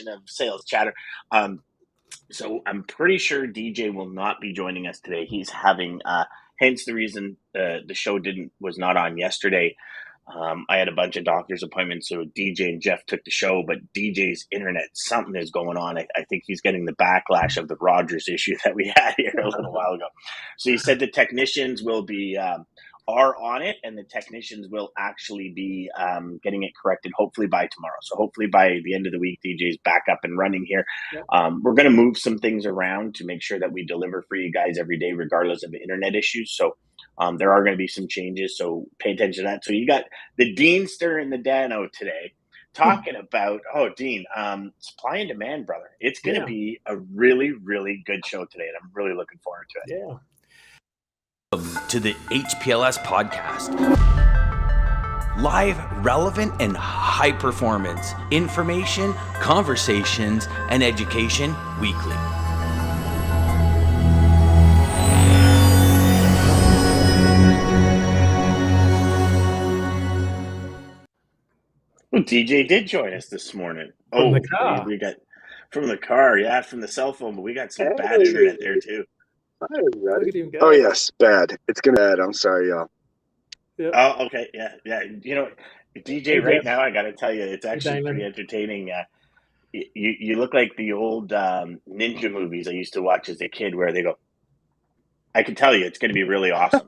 of Sales Chatter. So I'm pretty sure DJ will not be joining us today. He's having, hence the reason the show was not on yesterday. I had a bunch of doctor's appointments, so DJ and Jeff took the show, but DJ's internet, something is going on. I think he's getting the backlash of the Rogers issue that we had here a little while ago. So he said the technicians will be are on it, and the technicians will actually be getting it corrected hopefully by tomorrow. So hopefully by the end of the week, DJ's back up and running here. Yep. We're going to move some things around to make sure that we deliver for you guys every day, regardless of the internet issues. So there are going to be some changes, so pay attention to that. So you got the Deanster and the Dano today talking about, Dean, supply and demand, brother. It's going to be a really, really good show today, and I'm really looking forward to it. Yeah. To the HPLS podcast. Live, relevant, and high performance information, conversations, and education weekly. Well, DJ did join us this morning. From the car. We got from the car, from the cell phone, but we got some bad internet there too. Look at him go. Oh yes, bad. It's gonna bad. I'm sorry, y'all. Yep. Oh, okay, yeah. You know, DJ, right now, I got to tell you, it's actually pretty entertaining. You look like the old ninja movies I used to watch as a kid, where they go, "I can tell you, it's going to be really awesome."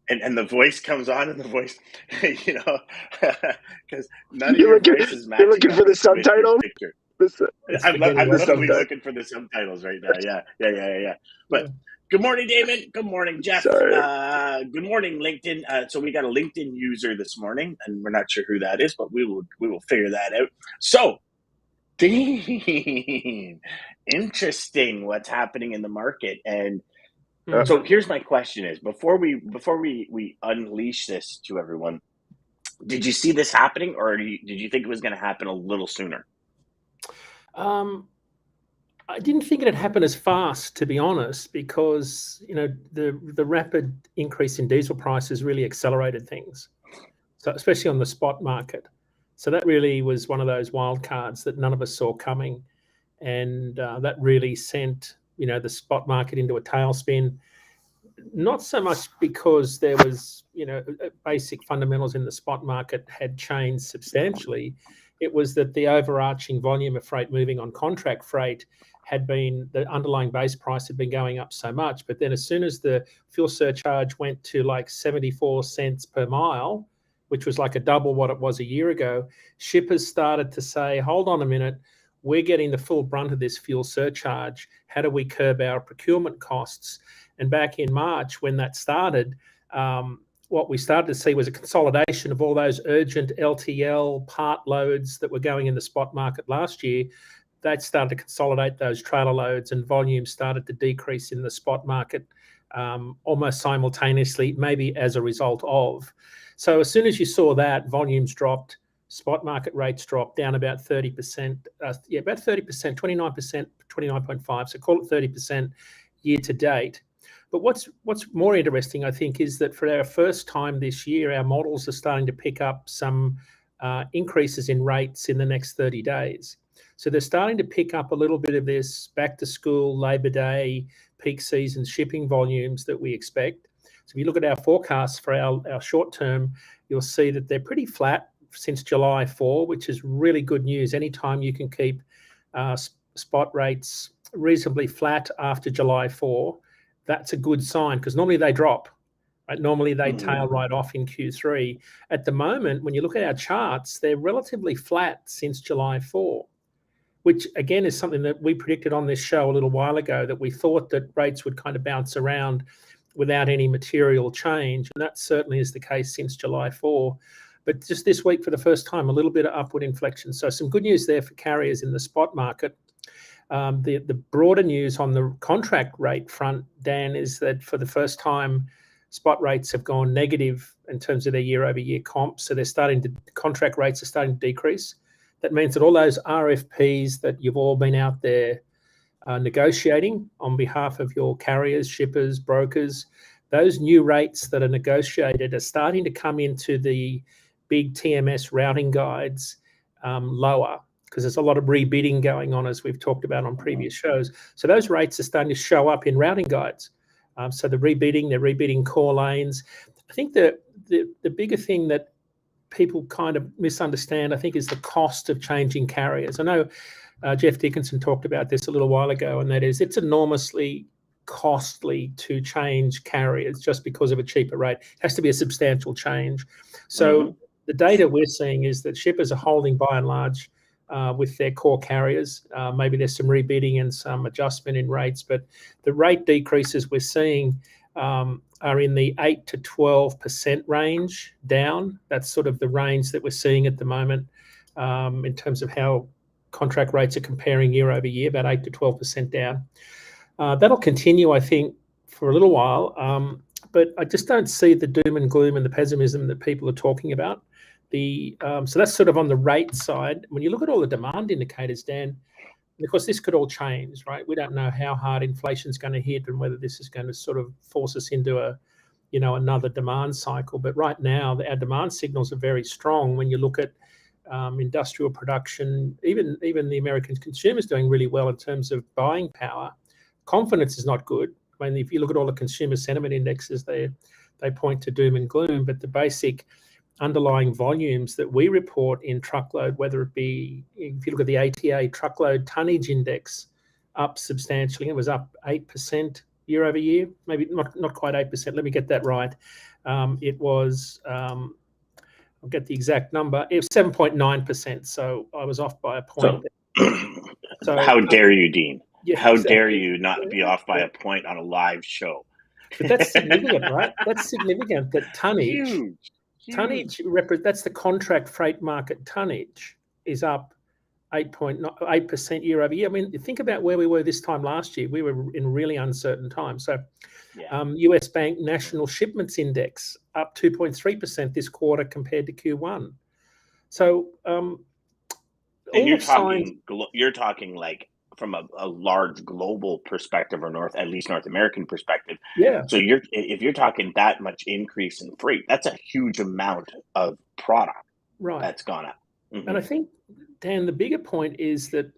And the voice comes on, and the voice, because none of your voices match. You're looking for the subtitles. I'm looking for the subtitles right now. Yeah. But good morning, Daman. Good morning, Jeff. Good morning, LinkedIn. So we got a LinkedIn user this morning, and we're not sure who that is, but we will figure that out. So, Dean, interesting what's happening in the market. And so here's my question: is before we unleash this to everyone, did you see this happening, or did you think it was going to happen a little sooner? I didn't think it'd happen as fast, to be honest, because the rapid increase in diesel prices really accelerated things. So especially on the spot market. So that really was one of those wild cards that none of us saw coming, and that really sent the spot market into a tailspin. Not so much because there was basic fundamentals in the spot market had changed substantially. It was that the overarching volume of freight moving on contract freight had been, the underlying base price had been going up so much. But then as soon as the fuel surcharge went to like 74 cents per mile, which was like a double what it was a year ago, shippers started to say, hold on a minute, we're getting the full brunt of this fuel surcharge. How do we curb our procurement costs? And back in March, when that started, what we started to see was a consolidation of all those urgent LTL part loads that were going in the spot market last year. That started to consolidate those trailer loads, and volume started to decrease in the spot market almost simultaneously, maybe as a result of. So as soon as you saw that, volumes dropped, spot market rates dropped down about 30%, about 30%, 29%, 29.5%, so call it 30% year to date. But what's more interesting, I think, is that for our first time this year, our models are starting to pick up some increases in rates in the next 30 days. So they're starting to pick up a little bit of this back to school, Labor Day, peak season shipping volumes that we expect. So if you look at our forecasts for our short term, you'll see that they're pretty flat since July 4, which is really good news. Anytime you can keep spot rates reasonably flat after July 4, that's a good sign, because normally they drop. Right? Normally they tail right off in Q3. At the moment, when you look at our charts, they're relatively flat since July 4, which again is something that we predicted on this show a little while ago, that we thought that rates would kind of bounce around without any material change. And that certainly is the case since July 4. But just this week, for the first time, a little bit of upward inflection. So some good news there for carriers in the spot market. The broader news on the contract rate front, Dan, is that for the first time, spot rates have gone negative in terms of their year-over-year comps. So contract rates are starting to decrease. That means that all those RFPs that you've all been out there negotiating on behalf of your carriers, shippers, brokers, those new rates that are negotiated are starting to come into the big TMS routing guides lower. because there's a lot of rebidding going on, as we've talked about on previous shows. So those rates are starting to show up in routing guides. So they're rebidding core lanes. I think the bigger thing that people kind of misunderstand, I think, is the cost of changing carriers. I know Jeff Dickinson talked about this a little while ago, and that is it's enormously costly to change carriers just because of a cheaper rate. It has to be a substantial change. So the data we're seeing is that shippers are holding by and large with their core carriers. Maybe there's some rebidding and some adjustment in rates, but the rate decreases we're seeing are in the 8 to 12% range down. That's sort of the range that we're seeing at the moment in terms of how contract rates are comparing year over year, about 8 to 12% down. That'll continue, I think, for a little while, but I just don't see the doom and gloom and the pessimism that people are talking about. So that's sort of on the rate side. When you look at all the demand indicators, Dan, and of course, this could all change, right? We don't know how hard inflation is going to hit and whether this is going to sort of force us into another demand cycle. But right now, our demand signals are very strong. When you look at industrial production, even the American consumer is doing really well in terms of buying power. Confidence is not good. I mean, if you look at all the consumer sentiment indexes, they point to doom and gloom. But the basic underlying volumes that we report in truckload, whether it be, if you look at the ATA truckload tonnage index, up substantially. It was up 8% year over year, maybe not quite 8%. Let me get that right. It was, I'll get the exact number. It was 7.9%. So I was off by a point. So how dare you, Dean? Yeah, how exactly. dare you not be off by a point on a live show? But that's significant, right? That's significant that tonnage. Huge. Tonnage, that's the contract freight market tonnage, is up 8% year over year. I mean, think about where we were this time last year. We were in really uncertain times. So US Bank National Shipments Index up 2.3% this quarter compared to Q1. So and you're talking like from a large global perspective, or at least North American perspective. Yeah. So if you're talking that much increase in freight, that's a huge amount of product that's gone up. And I think, Dan, the bigger point is that,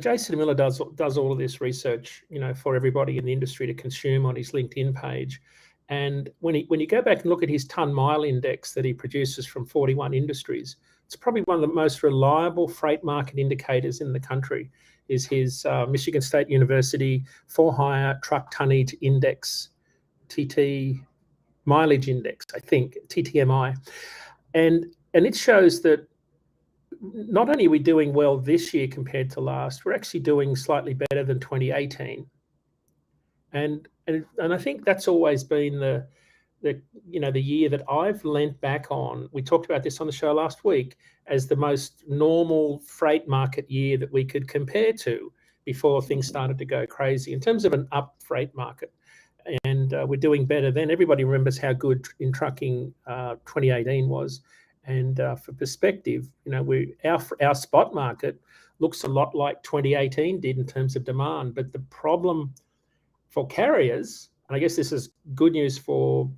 Jason Miller does all of this research, for everybody in the industry to consume on his LinkedIn page. And when you go back and look at his ton-mile index that he produces from 41 industries, it's probably one of the most reliable freight market indicators in the country. Is his Michigan State University for-hire truck tonnage index, TT mileage index, I think, TTMI. And it shows that not only are we doing well this year compared to last, we're actually doing slightly better than 2018. And I think that's always been the year that I've lent back on. We talked about this on the show last week as the most normal freight market year that we could compare to before things started to go crazy in terms of an up freight market. And we're doing better then. Everybody remembers how good in trucking 2018 was. And for perspective, our spot market looks a lot like 2018 did in terms of demand. But the problem for carriers, and I guess this is good news for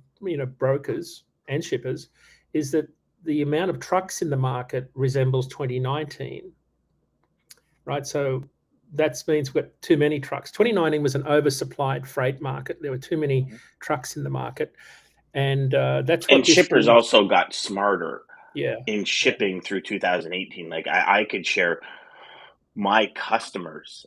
brokers and shippers, is that the amount of trucks in the market resembles 2019, right? So that means we've got too many trucks. 2019 was an oversupplied freight market. There were too many trucks in the market, and that's what. And shippers also got smarter. In shipping through 2018. Like I could share my customers.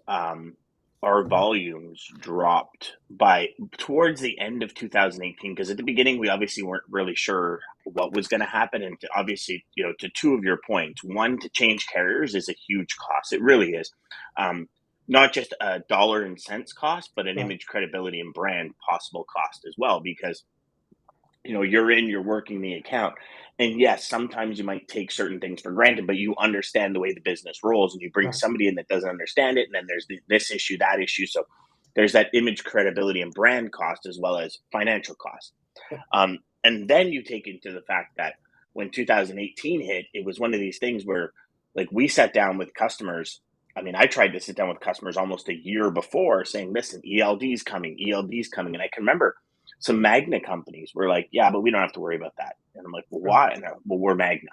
Our volumes dropped by towards the end of 2018, because at the beginning we obviously weren't really sure what was going to happen. And obviously, to two of your points, one, to change carriers is a huge cost. It really is. Not just a dollar and cents cost, but an image, credibility, and brand possible cost as well, because you're working the account. And yes, sometimes you might take certain things for granted, but you understand the way the business rolls, and you bring somebody in that doesn't understand it. And then there's this issue, that issue. So there's that image, credibility, and brand cost, as well as financial cost. And then you take into the fact that when 2018 hit, it was one of these things where, like, we sat down with customers. I mean, I tried to sit down with customers almost a year before saying, listen, ELD's coming. And I can remember some Magna companies were like, yeah, but we don't have to worry about that. And I'm like, well, why? And they're like, well, we're Magna.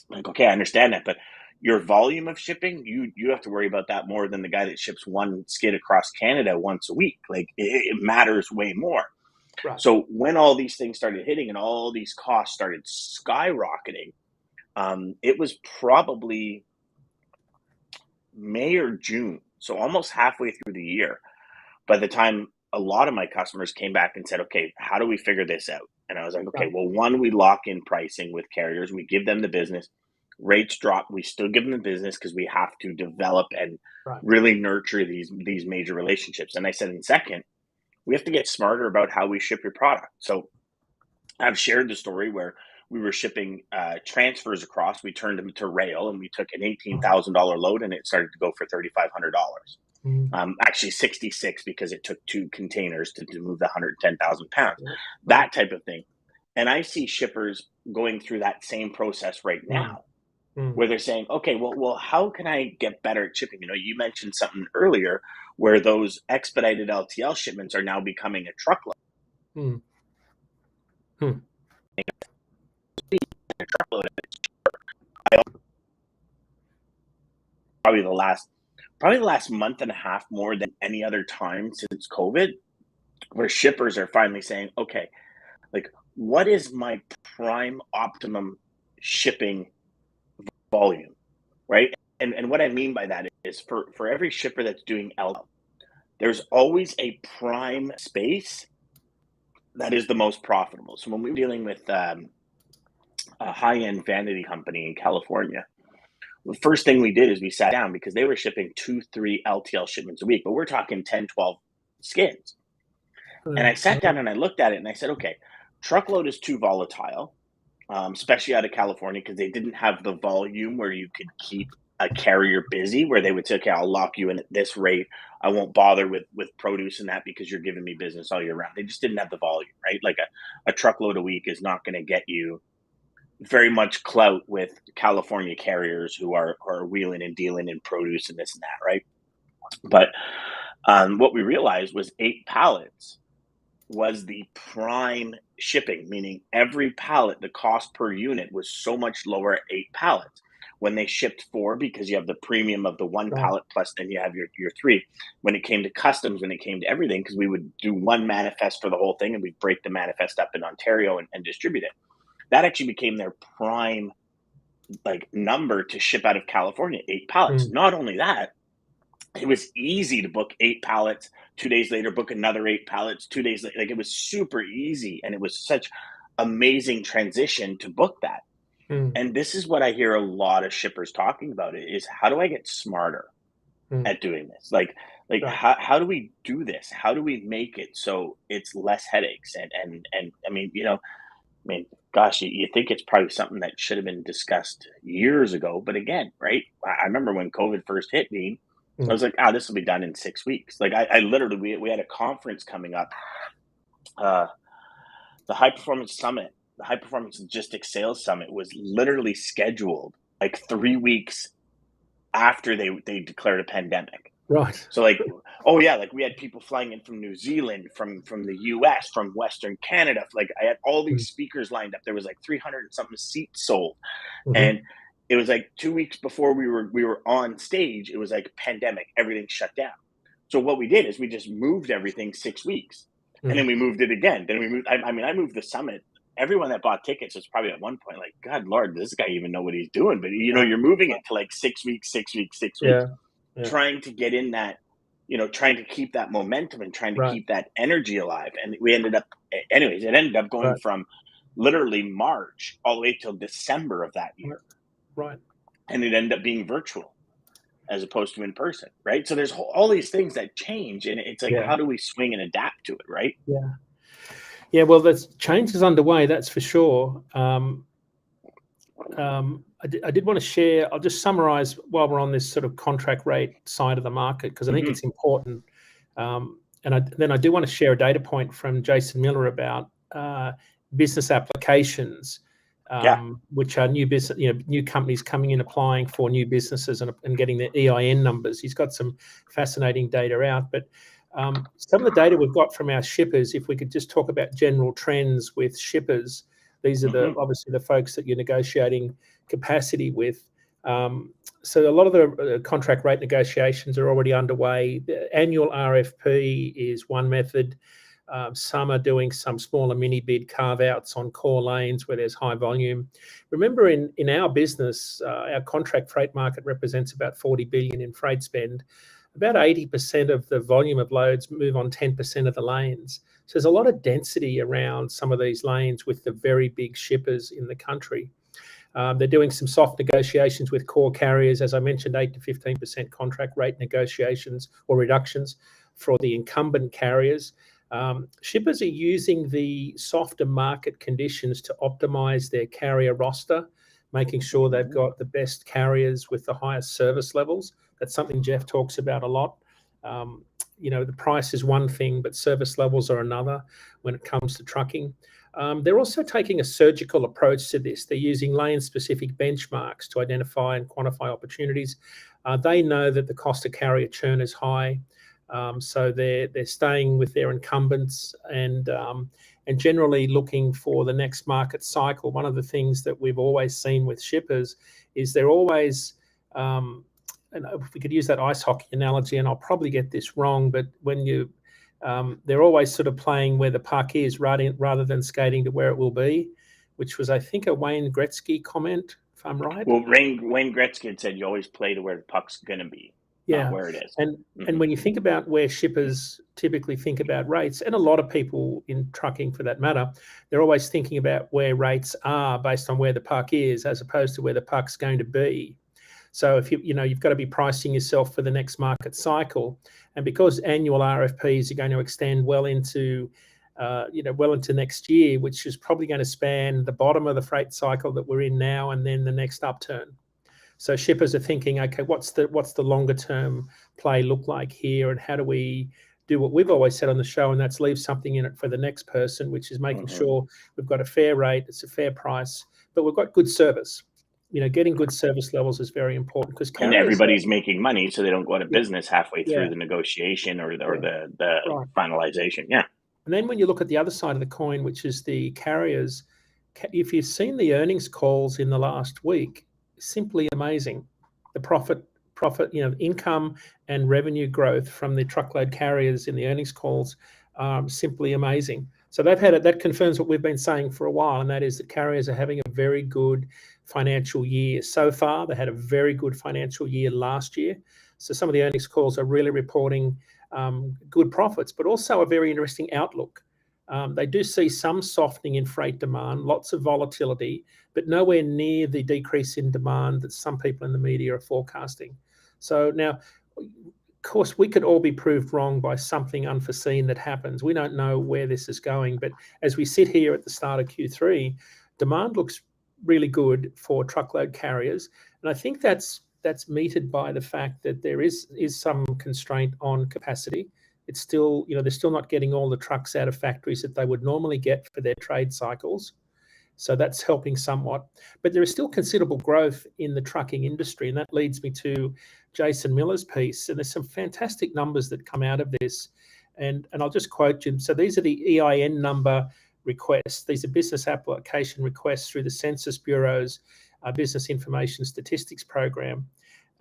I'm like, okay, I understand that, but your volume of shipping, you have to worry about that more than the guy that ships one skid across Canada once a week. Like it matters way more. Right. So when all these things started hitting and all these costs started skyrocketing, it was probably May or June, so almost halfway through the year, by the time a lot of my customers came back and said, okay, how do we figure this out? And I was like, okay, well, one, we lock in pricing with carriers. We give them the business. Rates drop. We still give them the business because we have to develop and really nurture these major relationships. And I said, in second, we have to get smarter about how we ship your product. So I've shared the story where we were shipping transfers across. We turned them to rail, and we took an $18,000 load, and it started to go for $3,500. Actually, 66 because it took 2 containers to move the 110,000 pounds. That type of thing. And I see shippers going through that same process right now, where they're saying, okay, well, how can I get better at shipping? You mentioned something earlier where those expedited LTL shipments are now becoming a truckload. A truckload. Probably the last month and a half more than any other time since COVID, where shippers are finally saying, okay, like, what is my prime optimum shipping volume, right? And what I mean by that is for every shipper that's doing LTL, there's always a prime space that is the most profitable. So when we were dealing with a high-end vanity company in California, the first thing we did is we sat down because they were shipping 2-3 LTL shipments a week, but we're talking 10-12 skids. And I sat down and I looked at it and I said, okay, truckload is too volatile, especially out of California, because they didn't have the volume where you could keep a carrier busy, where they would say, okay, I'll lock you in at this rate. I won't bother with produce and that because you're giving me business all year round. They just didn't have the volume, right? Like a truckload a week is not going to get you very much clout with California carriers who are wheeling and dealing in produce and this and that, right? But what we realized was 8 pallets was the prime shipping, meaning every pallet, the cost per unit was so much lower at 8 pallets. When they shipped 4, because you have the premium of the 1 pallet plus then you have your 3. When it came to customs, when it came to everything, because we would do one manifest for the whole thing and we'd break the manifest up in Ontario and distribute it. That actually became their prime number to ship out of California, 8 pallets. Not only that, it was easy to book 8 pallets. 2 days later, book another 8 pallets. 2 days later, it was super easy, and it was such amazing transition to book that. And this is what I hear a lot of shippers talking about: is how do I get smarter at doing this? How do we do this? How do we make it so it's less headaches? And I mean, gosh, you think it's probably something that should have been discussed years ago. But again, right? I remember when COVID first hit me, I was like, this will be done in 6 weeks. I literally, we had a conference coming up, the High Performance Summit, the High Performance Logistics Sales Summit was literally scheduled 3 weeks after they declared a pandemic. Right. So we had people flying in from New Zealand, from the US, from Western Canada. I had all these speakers lined up. There was 300 and something seats sold. And it was 2 weeks before we were on stage, it was pandemic, everything shut down. So what we did is we just moved everything 6 weeks. And then we moved it again. Then we moved, I moved the summit. Everyone that bought tickets was probably at one point God Lord, does this guy even know what he's doing? But you're moving it to 6 weeks, 6 weeks, 6 weeks. Yeah. Trying to get in that, trying to keep that momentum and trying to keep that energy alive. And we ended up, anyways, it ended up going from literally March all the way till December of that year. Right. And it ended up being virtual as opposed to in person, right? So there's all these things that change, and it's how do we swing and adapt to it, right? Yeah. Yeah, well, the change is underway, that's for sure. I did want to share, I'll just summarize while we're on this sort of contract rate side of the market, because I think it's important. And I do want to share a data point from Jason Miller about business applications, which are new business, new companies coming in, applying for new businesses and getting their EIN numbers. He's got some fascinating data out, but some of the data we've got from our shippers, if we could just talk about general trends with shippers, these are obviously the folks that you're negotiating capacity with. So a lot of the contract rate negotiations are already underway. The annual RFP is one method. Some are doing some smaller mini bid carve-outs on core lanes where there's high volume. Remember, in our business, our contract freight market represents about 40 billion in freight spend. About 80% of the volume of loads move on 10% of the lanes. So there's a lot of density around some of these lanes with the very big shippers in the country. They're doing some soft negotiations with core carriers, as I mentioned, 8 to 15% contract rate negotiations or reductions for the incumbent carriers. Shippers are using the softer market conditions to optimize their carrier roster, making sure they've got the best carriers with the highest service levels. That's something Jeff talks about a lot. The price is one thing, but service levels are another when it comes to trucking. They're also taking a surgical approach to this. They're using lane-specific benchmarks to identify and quantify opportunities. They know that the cost of carrier churn is high, so they're staying with their incumbents and generally looking for the next market cycle. One of the things that we've always seen with shippers is they're always and if we could use that ice hockey analogy, and I'll probably get this wrong, but when they're always sort of playing where the puck is rather than skating to where it will be, which was, I think, a Wayne Gretzky comment, if I'm right. Well, Wayne Gretzky had said you always play to where the puck's going to be, not where it is. And when you think about where shippers typically think about rates, and a lot of people in trucking for that matter, they're always thinking about where rates are based on where the puck is, as opposed to where the puck's going to be. So if you've got to be pricing yourself for the next market cycle, and because annual RFPs are going to extend well into next year, which is probably going to span the bottom of the freight cycle that we're in now, and then the next upturn. So shippers are thinking, okay, what's the longer term play look like here, and how do we do what we've always said on the show, and that's leave something in it for the next person, which is making sure we've got a fair rate, it's a fair price, but we've got good service. Getting good service levels is very important because everybody's making money, so they don't go out of business halfway through the negotiation or the right. finalization. Yeah. And then when you look at the other side of the coin, which is the carriers, if you've seen the earnings calls in the last week, simply amazing. The profit, income and revenue growth from the truckload carriers in the earnings calls are simply amazing. So that confirms what we've been saying for a while, and that is that carriers are having a very good financial year so far. They had a very good financial year last year. So some of the earnings calls are really reporting good profits, but also a very interesting outlook. They do see some softening in freight demand, lots of volatility, but nowhere near the decrease in demand that some people in the media are forecasting. So now, of course, we could all be proved wrong by something unforeseen that happens. We don't know where this is going, but as we sit here at the start of Q3, demand looks really good for truckload carriers, and I think that's meted by the fact that there is some constraint on capacity. It's still, they're still not getting all the trucks out of factories that they would normally get for their trade cycles. So that's helping somewhat. But there is still considerable growth in the trucking industry, and that leads me to Jason Miller's piece. And there's some fantastic numbers that come out of this. And I'll just quote you. So these are the EIN number requests. These are business application requests through the Census Bureau's Business Information Statistics Program.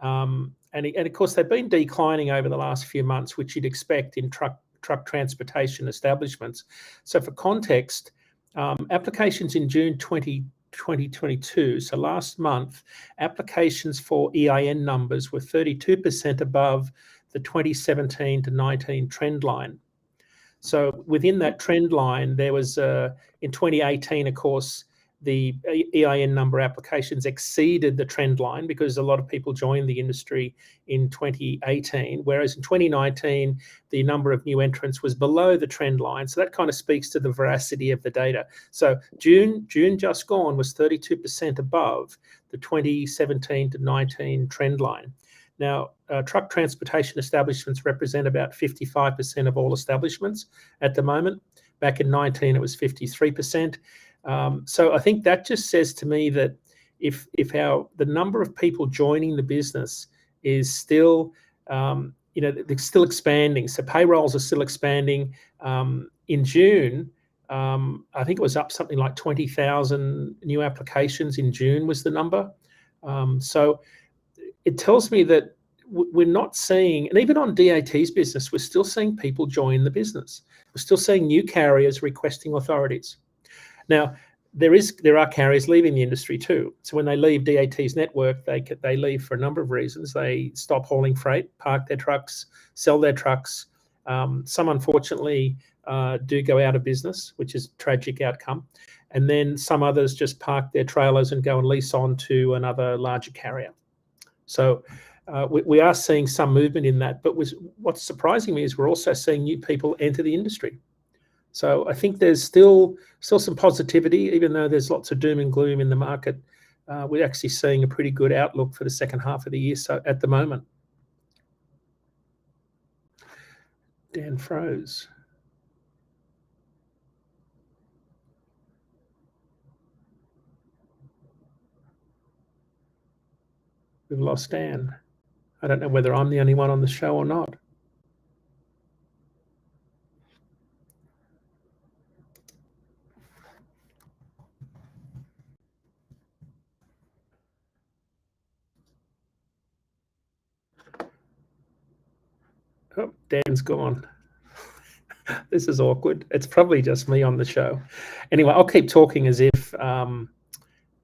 And of course, they've been declining over the last few months, which you'd expect in truck transportation establishments. So for context, applications in June 2022, so last month, applications for EIN numbers were 32% above the 2017 to 19 trend line. So within that trend line, there was, in 2018, of course, the EIN number applications exceeded the trend line because a lot of people joined the industry in 2018, whereas in 2019, the number of new entrants was below the trend line. So that kind of speaks to the veracity of the data. So June just gone was 32% above the 2017 to 19 trend line. Now, truck transportation establishments represent about 55% of all establishments at the moment. Back in 19, it was 53%. So I think that just says to me that if the number of people joining the business is still, they're still expanding. So payrolls are still expanding. In June, I think it was up something like 20,000 new applications in June was the number. So it tells me that we're not seeing, and even on DAT's business, we're still seeing people join the business. We're still seeing new carriers requesting authorities. Now, there are carriers leaving the industry too. So when they leave DAT's network, they leave for a number of reasons. They stop hauling freight, park their trucks, sell their trucks. Some unfortunately do go out of business, which is a tragic outcome. And then some others just park their trailers and go and lease on to another larger carrier. So we are seeing some movement in that. But what's surprising me is we're also seeing new people enter the industry. So I think there's still some positivity, even though there's lots of doom and gloom in the market. We're actually seeing a pretty good outlook for the second half of the year. So at the moment, Dan froze. We've lost Dan. I don't know whether I'm the only one on the show or not. Oh, Dan's gone. This is awkward. It's probably just me on the show. Anyway, I'll keep talking as if I'm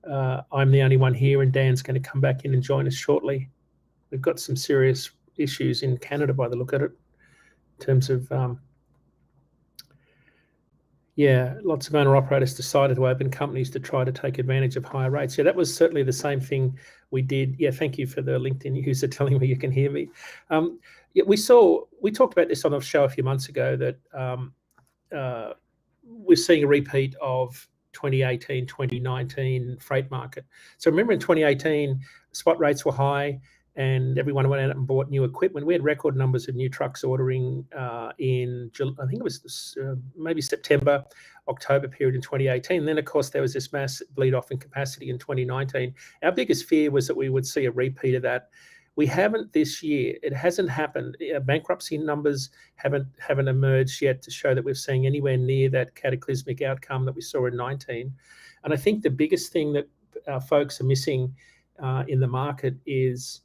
the only one here and Dan's going to come back in and join us shortly. We've got some serious issues in Canada by the look at it, in terms of, lots of owner-operators decided to open companies to try to take advantage of higher rates. Yeah, that was certainly the same thing we did. Yeah, thank you for the LinkedIn user telling me you can hear me. We talked about this on a show a few months ago that we're seeing a repeat of 2018, 2019 freight market. So remember in 2018, spot rates were high and everyone went out and bought new equipment. We had record numbers of new trucks ordering in, I think it was maybe September, October period in 2018. And then, of course, there was this mass bleed off in capacity in 2019. Our biggest fear was that we would see a repeat of that. We haven't this year. It hasn't happened. Bankruptcy numbers haven't emerged yet to show that we're seeing anywhere near that cataclysmic outcome that we saw in 19. And I think the biggest thing that folks are missing in the market is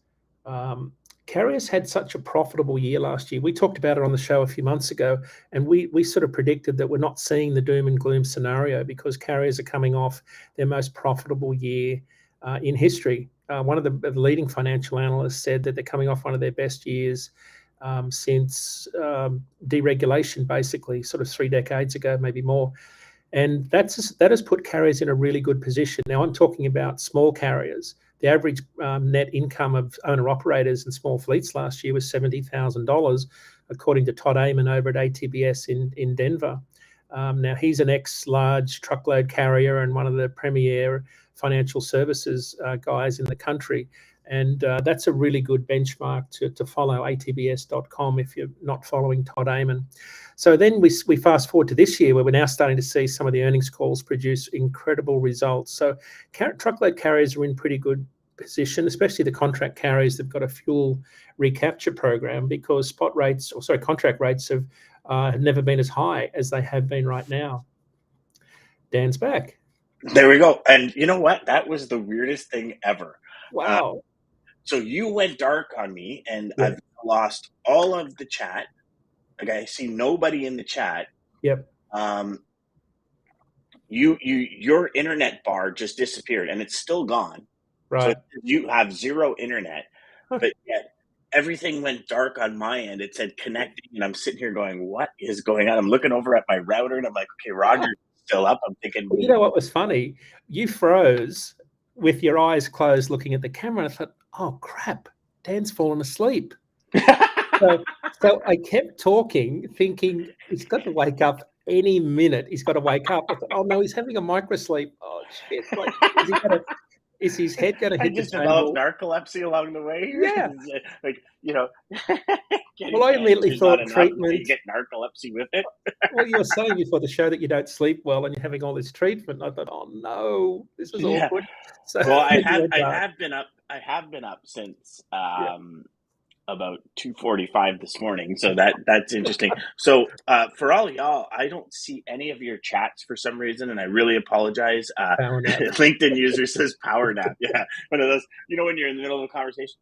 carriers had such a profitable year last year. We talked about it on the show a few months ago, and we sort of predicted that we're not seeing the doom and gloom scenario because carriers are coming off their most profitable year in history. One of the leading financial analysts said that they're coming off one of their best years since deregulation, basically, sort of 3 decades ago, maybe more. And that has put carriers in a really good position. Now, I'm talking about small carriers. The average net income of owner-operators and small fleets last year was $70,000, according to Todd Amon over at ATBS in Denver. Now, he's an ex-large truckload carrier and one of the premier financial services guys in the country. And that's a really good benchmark to follow, atbs.com, if you're not following Todd Amon. So then we fast forward to this year where we're now starting to see some of the earnings calls produce incredible results. So truckload carriers are in pretty good position, especially the contract carriers. They've got a fuel recapture program because contract rates have never been as high as they have been right now. Dan's back. There we go. And you know what? That was the weirdest thing ever. Wow. So you went dark on me, and Yeah. I've lost all of the chat. Okay, I see nobody in the chat. Yep. Your internet bar just disappeared, and it's still gone. Right. So you have zero internet, but yet everything went dark on my end. It said connecting, and I'm sitting here going, "What is going on?" I'm looking over at my router, and I'm like, "Okay, Roger's still up." I'm thinking, well, you know what was funny? You froze with your eyes closed, looking at the camera. And I thought, "Oh crap, Dan's fallen asleep." So I kept talking, thinking he's got to wake up any minute. He's got to wake up. I thought, oh no, he's having a microsleep. Oh shit! Like, is his head going to hit I just the developed table? narcolepsy along the way. Yeah. Like, you know. Well, I immediately thought treatment. You get narcolepsy with it. Well, you were saying before the show that you don't sleep well and you're having all this treatment. I thought, oh no, this is awkward. So well, I have been up since about 2:45 this morning, so that's interesting. So for all y'all, I don't see any of your chats for some reason, and I really apologize. Power nap. LinkedIn user says power nap. Yeah, one of those. You know when you're in the middle of a conversation.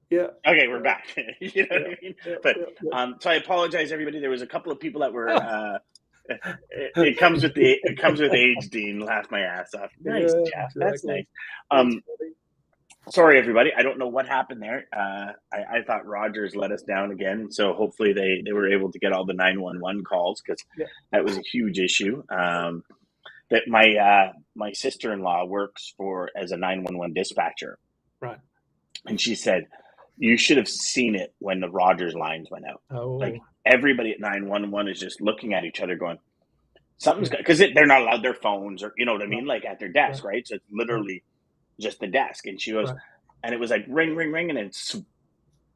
Yeah. Okay, we're back. You know what I mean? Yeah, But yeah. so I apologize, everybody. There was a couple of people that were. It comes with age, Dean. Laugh my ass off. Nice, Yeah, Jeff. That's exactly. nice. Sorry, everybody. I don't know what happened there. I thought Rogers let us down again, so hopefully they were able to get all the 911 calls because Yeah. that was a huge issue. That my sister-in-law works as a 911 dispatcher, Right. and she said you should have seen it when the Rogers lines went out. Oh. Like everybody at 911 is just looking at each other, going, "Something's good," because they're not allowed their phones or you know what I mean, like at their desk, right? So it's literally just the desk. And she goes, and it was like ring, ring, ring,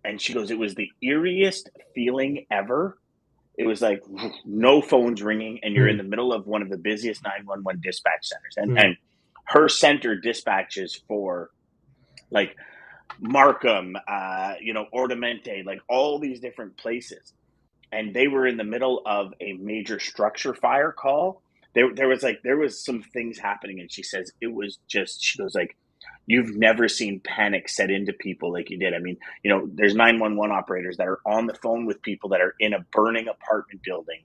and she goes, it was the eeriest feeling ever. It was like no phones ringing, and you're in the middle of one of the busiest 911 dispatch centers, and her center dispatches for like Markham, Ornamente, like all these different places, and they were in the middle of a major structure fire call. There was some things happening, and she says it was just. She goes like, you've never seen panic set into people like you did. I mean, there's 911 operators that are on the phone with people that are in a burning apartment building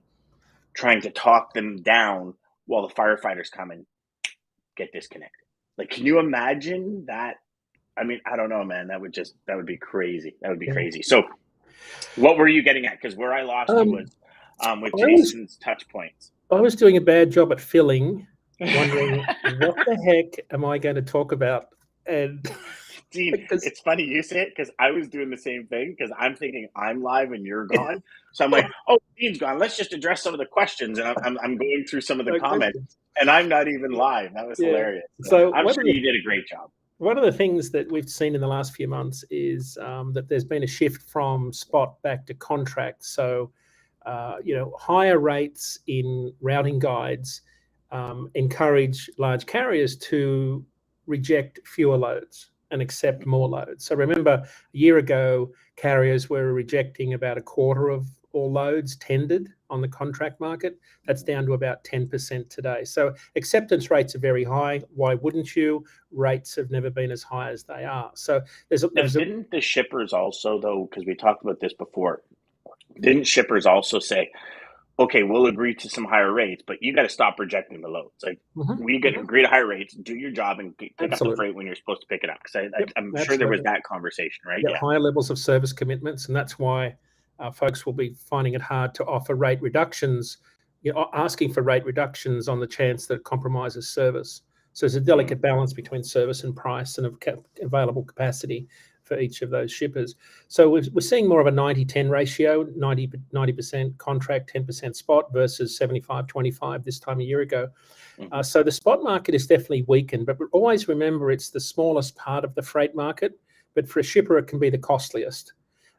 trying to talk them down while the firefighters come and get disconnected. Like, can you imagine that? I mean, I don't know, man. That would be crazy. That would be crazy. So what were you getting at? Because where I lost you was with Jason's touch points. I was doing a bad job at filling, wondering what the heck am I going to talk about? And Dean, it's funny you say it because I was doing the same thing because I'm thinking I'm live and you're gone. So I'm like, oh, Dean's gone. Let's just address some of the questions. And I'm going through some of the comments and I'm not even live. That was hilarious. So I'm sure you did a great job. One of the things that we've seen in the last few months is that there's been a shift from spot back to contract. So, higher rates in routing guides encourage large carriers to reject fewer loads and accept more loads. So remember, a year ago, carriers were rejecting about a quarter of all loads tendered on the contract market. That's down to about 10% today. So acceptance rates are very high. Why wouldn't you? Rates have never been as high as they are. So didn't the shippers also, though, because we talked about this before, didn't shippers also say, okay, we'll agree to some higher rates, but you got to stop rejecting the loads. Like we get agree to higher rates, do your job, and pick up the freight when you're supposed to pick it up. Because I'm sure there was that conversation, right? Yeah, higher levels of service commitments, and that's why folks will be finding it hard to offer rate reductions. Asking for rate reductions on the chance that it compromises service. So there's a delicate balance between service and price and available capacity for each of those shippers. So we're seeing more of a 90-10 ratio, 90% contract, 10% spot versus 75-25 this time a year ago. So the spot market is definitely weakened, but always remember it's the smallest part of the freight market, but for a shipper it can be the costliest.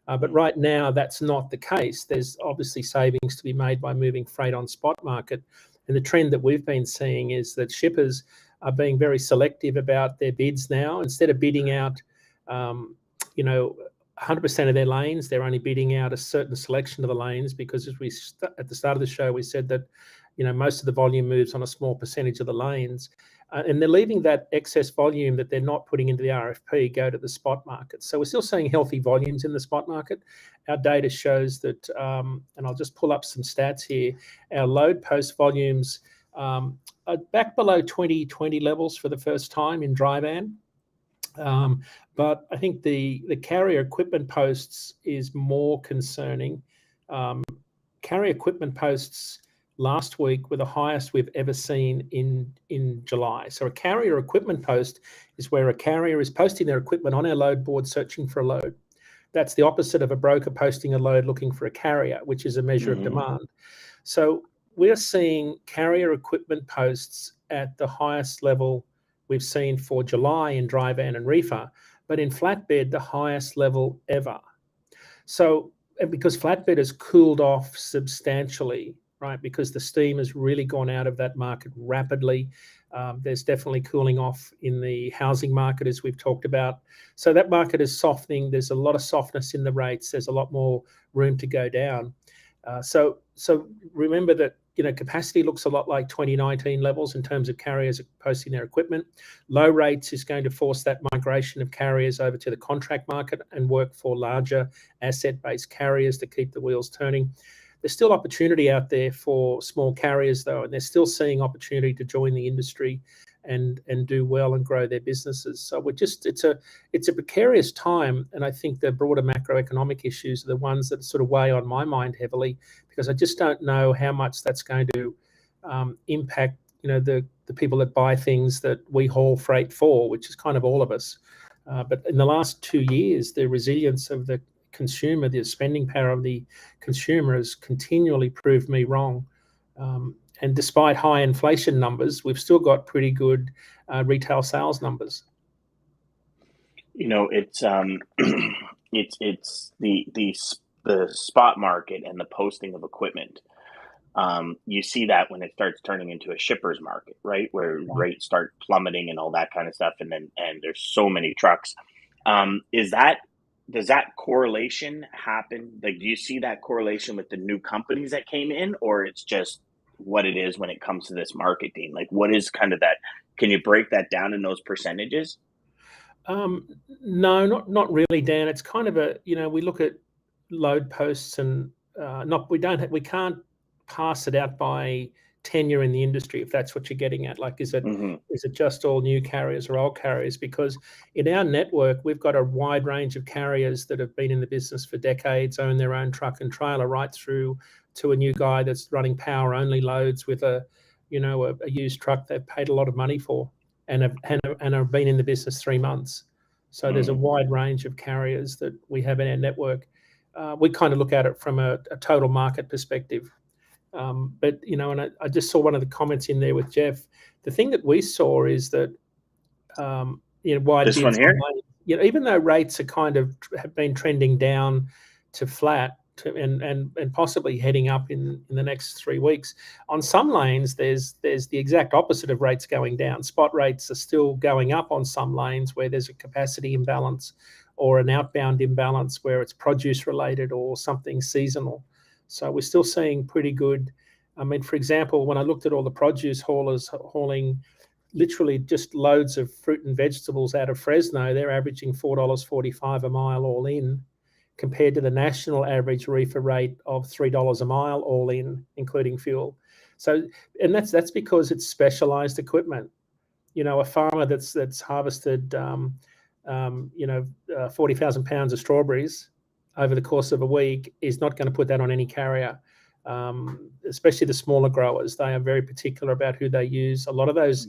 But right now that's not the case. There's obviously savings to be made by moving freight on spot market. And the trend that we've been seeing is that shippers are being very selective about their bids now. Instead of bidding out 100% of their lanes, they're only bidding out a certain selection of the lanes because as at the start of the show, we said that, most of the volume moves on a small percentage of the lanes and they're leaving that excess volume that they're not putting into the RFP go to the spot market. So we're still seeing healthy volumes in the spot market. Our data shows that, and I'll just pull up some stats here, our load post volumes are back below 2020 levels for the first time in dry van. But I think the carrier equipment posts is more concerning. Carrier equipment posts last week were the highest we've ever seen in July. So a carrier equipment post is where a carrier is posting their equipment on our load board searching for a load. That's the opposite of a broker posting a load looking for a carrier, which is a measure of demand. So we're seeing carrier equipment posts at the highest level we've seen for July in dry van and reefer, but in flatbed, the highest level ever. So because flatbed has cooled off substantially, right, because the steam has really gone out of that market rapidly. There's definitely cooling off in the housing market, as we've talked about. So that market is softening. There's a lot of softness in the rates. There's a lot more room to go down. So remember that capacity looks a lot like 2019 levels in terms of carriers posting their equipment. Low rates is going to force that migration of carriers over to the contract market and work for larger asset-based carriers to keep the wheels turning. There's still opportunity out there for small carriers, though, and they're still seeing opportunity to join the industry and do well and grow their businesses. So it's a precarious time, and I think the broader macroeconomic issues are the ones that sort of weigh on my mind heavily, because I just don't know how much that's going to impact the people that buy things that we haul freight for, which is kind of all of us. But in the last 2 years, the resilience of the consumer, the spending power of the consumer has continually proved me wrong. And despite high inflation numbers, we've still got pretty good retail sales numbers. It's it's the spot market and the posting of equipment. You see that when it starts turning into a shipper's market, right, where rates start plummeting and all that kind of stuff, and there's so many trucks. Does that correlation happen? Like, do you see that correlation with the new companies that came in, or it's just what it is when it comes to this market, Dean? Like, what is kind of that? Can you break that down in those percentages? No, not really, Dan. It's kind of we look at load posts and we can't pass it out by tenure in the industry, if that's what you're getting at. Like, is it just all new carriers or old carriers? Because in our network, we've got a wide range of carriers that have been in the business for decades, own their own truck and trailer, right through to a new guy that's running power only loads with a used truck they've paid a lot of money for and have been in the business 3 months. So there's a wide range of carriers that we have in our network. We kind of look at it from a total market perspective. But and I just saw one of the comments in there with Jeff. The thing that we saw is that wide this one here, even though rates are have been trending down to flat and possibly heading up in the next 3 weeks, on some lanes there's the exact opposite of rates going down. Spot rates are still going up on some lanes where there's a capacity imbalance or an outbound imbalance where it's produce related or something seasonal. So we're still seeing pretty good. I mean, for example, when I looked at all the produce haulers hauling literally just loads of fruit and vegetables out of Fresno, they're averaging $4.45 a mile all in, compared to the national average reefer rate of $3 a mile all in, including fuel. So, and that's because it's specialized equipment. A farmer that's harvested 40,000 pounds of strawberries over the course of a week is not going to put that on any carrier, especially the smaller growers. They are very particular about who they use. A lot of those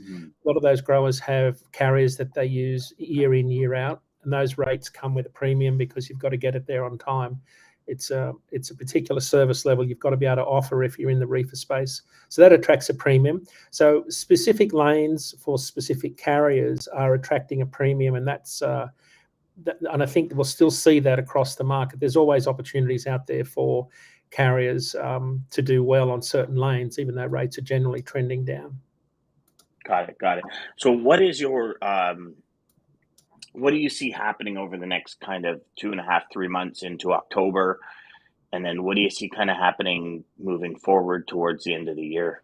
growers have carriers that they use year in, year out, and those rates come with a premium because you've got to get it there on time. It's a particular service level you've got to be able to offer if you're in the reefer space. So that attracts a premium. So specific lanes for specific carriers are attracting a premium, and and I think we'll still see that across the market. There's always opportunities out there for carriers to do well on certain lanes, even though rates are generally trending down. Got it. So what is your what do you see happening over the next kind of 2.5, 3 months into October? And then what do you see kind of happening moving forward towards the end of the year?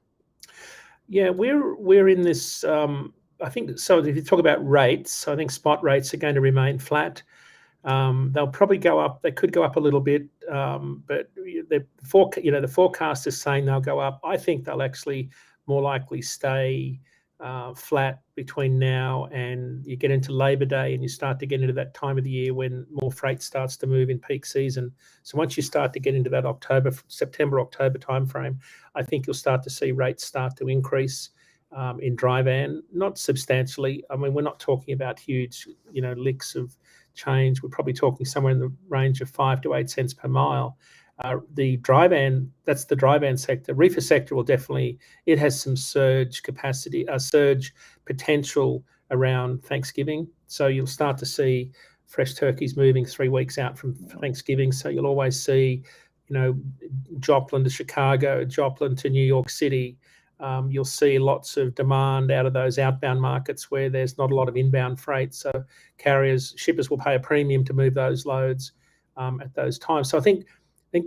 Yeah, we're in this. I think so. If you talk about rates, I think spot rates are going to remain flat. They'll probably go up. They could go up a little bit, but the forecast is saying they'll go up. I think they'll actually more likely stay flat between now and you get into Labor Day and you start to get into that time of the year when more freight starts to move in peak season. So once you start to get into that September, October timeframe, I think you'll start to see rates start to increase in dry van, not substantially. I mean, we're not talking about huge, licks of change. We're probably talking somewhere in the range of 5 to 8 cents per mile. The dry van, that's the dry van sector. Reefer sector will definitely, it has some surge potential around Thanksgiving. So you'll start to see fresh turkeys moving 3 weeks out from Thanksgiving. So you'll always see, Joplin to Chicago, Joplin to New York City, You'll see lots of demand out of those outbound markets where there's not a lot of inbound freight. So shippers will pay a premium to move those loads at those times. So I think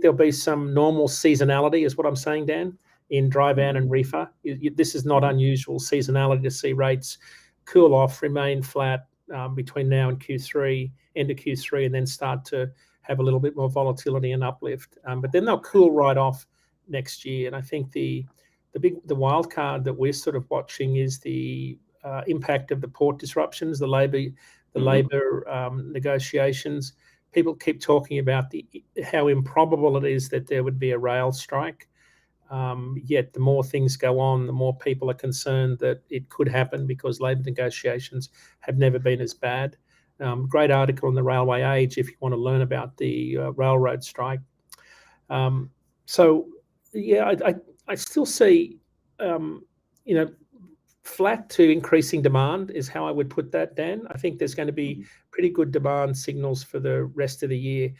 there'll be some normal seasonality, is what I'm saying, Dan, in dry van and reefer. This is not unusual seasonality to see rates cool off, remain flat between now and Q3, end of Q3, and then start to have a little bit more volatility and uplift. But then they'll cool right off next year. And I think the wild card that we're sort of watching is the impact of the port disruptions, the labor negotiations. People keep talking about how improbable it is that there would be a rail strike. Yet the more things go on, the more people are concerned that it could happen because labour negotiations have never been as bad. Great article in the Railway Age if you want to learn about the railroad strike. So, yeah, I still see, flat to increasing demand is how I would put that, Dan. I think there's going to be pretty good demand signals for the rest of the year.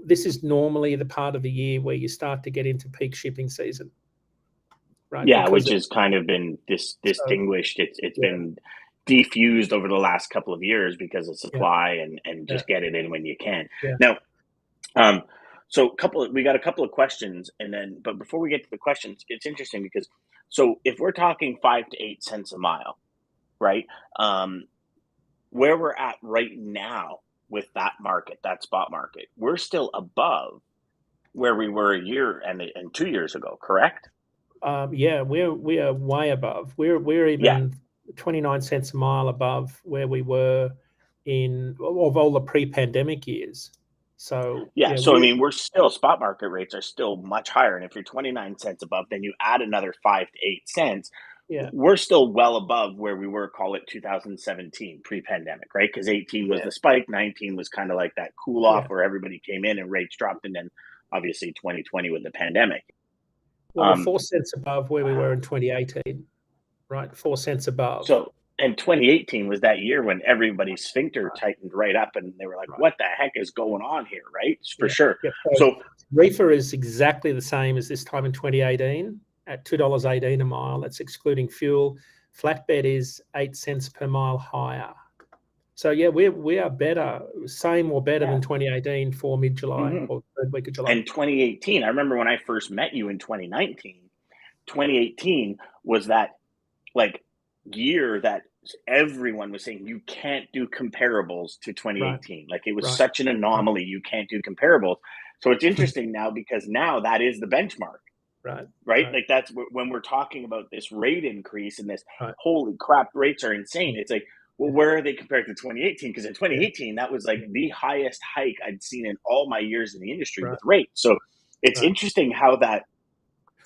This is normally the part of the year where you start to get into peak shipping season. Right? Yeah, which has kind of been distinguished. It's been defused over the last couple of years because of supply and just get it in when you can. Yeah. Now, so we got a couple of questions, but before we get to the questions, it's interesting because if we're talking 5 to 8 cents a mile, right? Where we're at right now with that market, that spot market, we're still above where we were a year and 2 years ago, correct? Yeah, we are way above. We're even 29 cents a mile above where we were of all the pre-pandemic years. So I mean, we're still, spot market rates are still much higher, and if you're 29 cents above, then you add another 5 to 8 cents. We're still well above where we were, call it 2017 pre-pandemic, right? Because 18 was the spike, 19 was kind of like that cool off where everybody came in and rates dropped, and then obviously 2020 with the pandemic. Well, we're 4 cents above where we were in 2018, right? 4 cents above. So, and 2018 was that year when everybody's sphincter tightened right up, and they were like, "What the heck is going on here?" Right? For sure. Yeah. So reefer is exactly the same as this time in 2018 at $2.18 a mile. That's excluding fuel. Flatbed is 8 cents per mile higher. So yeah, we are better, same or better than 2018 for mid-July or third week of July. And 2018, I remember when I first met you in 2019, 2018 was that year that everyone was saying you can't do comparables to 2018. Like it was such an anomaly, you can't do comparables. So it's interesting now because now that is the benchmark. Right? Like that's when we're talking about this rate increase and this holy crap, rates are insane. It's like, well, where are they compared to 2018? Because in 2018, that was like the highest hike I'd seen in all my years in the industry with rates. So it's interesting how the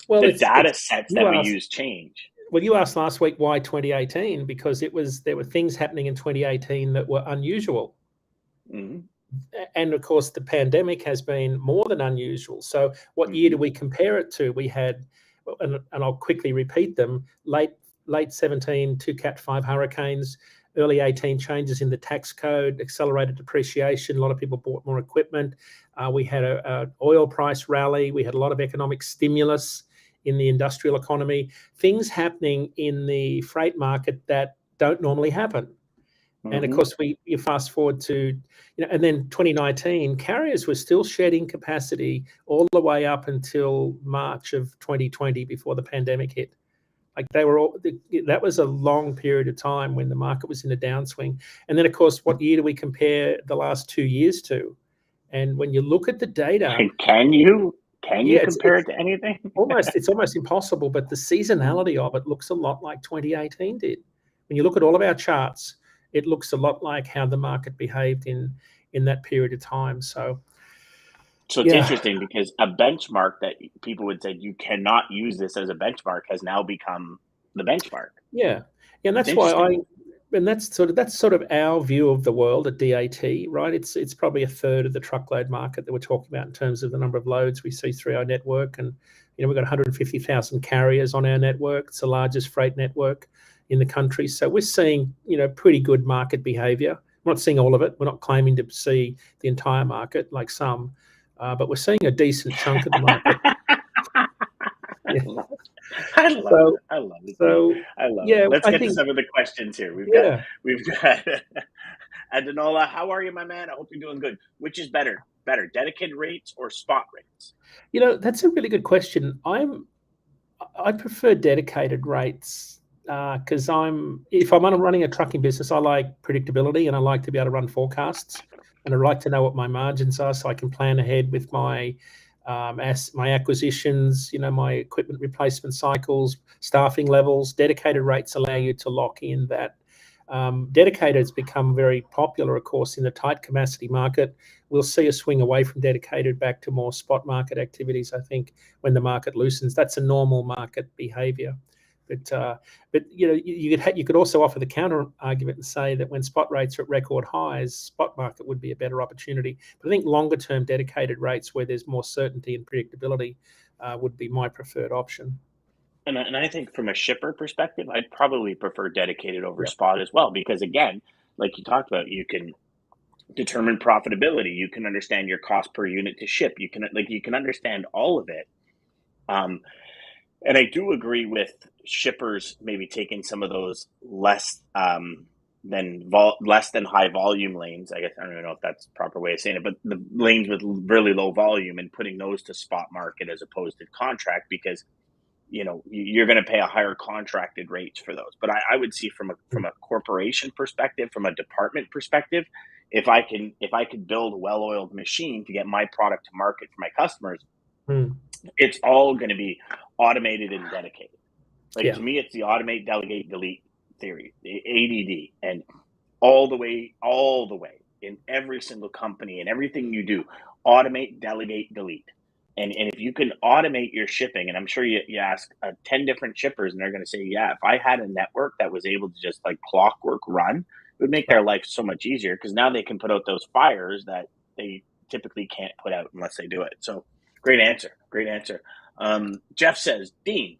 data sets that we use change. Well, you asked last week why 2018, because there were things happening in 2018 that were unusual. And of course, the pandemic has been more than unusual. So what year do we compare it to? We had, and I'll quickly repeat them, late 17, 2 Cat 5 hurricanes, early 18 changes in the tax code, accelerated depreciation. A lot of people bought more equipment. We had an oil price rally. We had a lot of economic stimulus in the industrial economy, things happening in the freight market that don't normally happen. And of course, you fast forward to, and then 2019, carriers were still shedding capacity all the way up until March of 2020 before the pandemic hit. Like that was a long period of time when the market was in a downswing. And then, of course, what year do we compare the last 2 years to? And when you look at the data, can you compare it to anything? It's almost impossible. But the seasonality of it looks a lot like 2018 did. When you look at all of our charts, it looks a lot like how the market behaved in that period of time. So it's interesting because a benchmark that people would say you cannot use this as a benchmark has now become the benchmark. Yeah, and that's why that's sort of our view of the world at DAT, right? It's probably a third of the truckload market that we're talking about in terms of the number of loads we see through our network, and we've got 150,000 carriers on our network. It's the largest freight network in the country. So we're seeing, pretty good market behavior. We're not seeing all of it. We're not claiming to see the entire market like some, but we're seeing a decent chunk of the market. I love So it. I love it, Dean. so I love it. yeah, Let's I get to think some of the questions here. yeah. We've got Adenola. How are you, my man? I hope you're doing good. Which is better? Better dedicated rates or spot rates? That's a really good question. I prefer dedicated rates because if I'm running a trucking business, I like predictability and I like to be able to run forecasts and I like to know what my margins are so I can plan ahead with my my acquisitions, my equipment replacement cycles, staffing levels. Dedicated rates allow you to lock in that. Dedicated has become very popular, of course, in the tight capacity market. We'll see a swing away from dedicated back to more spot market activities, I think, when the market loosens. That's a normal market behavior. But you could also offer the counter argument and say that when spot rates are at record highs, spot market would be a better opportunity. But I think longer term dedicated rates where there's more certainty and predictability would be my preferred option. And I think from a shipper perspective, I'd probably prefer dedicated over Yeah. spot as well, because again, like you talked about, you can determine profitability. You can understand your cost per unit to ship. You can understand all of it. And I do agree with shippers maybe taking some of those less than high volume lanes. I guess I don't even know if that's the proper way of saying it, but the lanes with really low volume and putting those to spot market as opposed to contract, because you're going to pay a higher contracted rates for those. But I would see from a corporation perspective, from a department perspective, if I could build a well-oiled machine to get my product to market for my customers, it's all going to be automated and dedicated. To me, it's the automate, delegate, delete theory, the ADD, and all the way in every single company and everything you do, automate, delegate, delete. And if you can automate your shipping, and I'm sure you ask 10 different shippers and they're going to say, yeah, if I had a network that was able to just like clockwork run, it would make their life so much easier, because now they can put out those fires that they typically can't put out unless they do it. So great answer. Jeff says, Dean,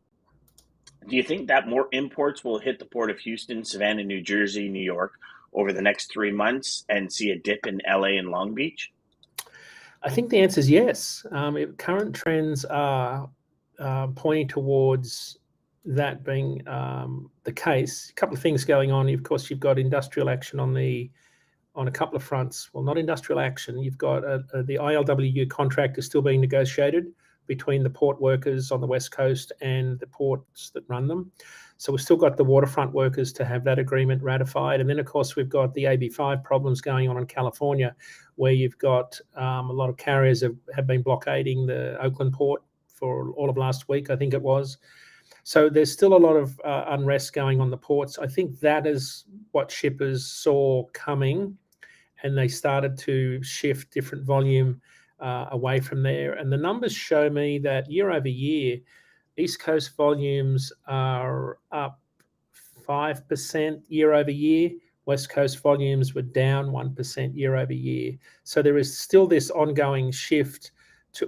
do you think that more imports will hit the port of Houston, Savannah, New Jersey, New York over the next 3 months and see a dip in LA and Long Beach? I think the answer is yes. Current trends are pointing towards that being the case. A couple of things going on. Of course, you've got industrial action on a couple of fronts. Well, not industrial action. You've got the ILWU contract is still being negotiated between the port workers on the West Coast and the ports that run them. So we've still got the waterfront workers to have that agreement ratified. And then, of course, we've got the AB5 problems going on in California, where you've got a lot of carriers have been blockading the Oakland port for all of last week, I think it was. So there's still a lot of unrest going on the ports. I think that is what shippers saw coming, and they started to shift different volume away from there. And the numbers show me that year over year, East Coast volumes are up 5% year over year. West Coast volumes were down 1% year over year. So there is still this ongoing shift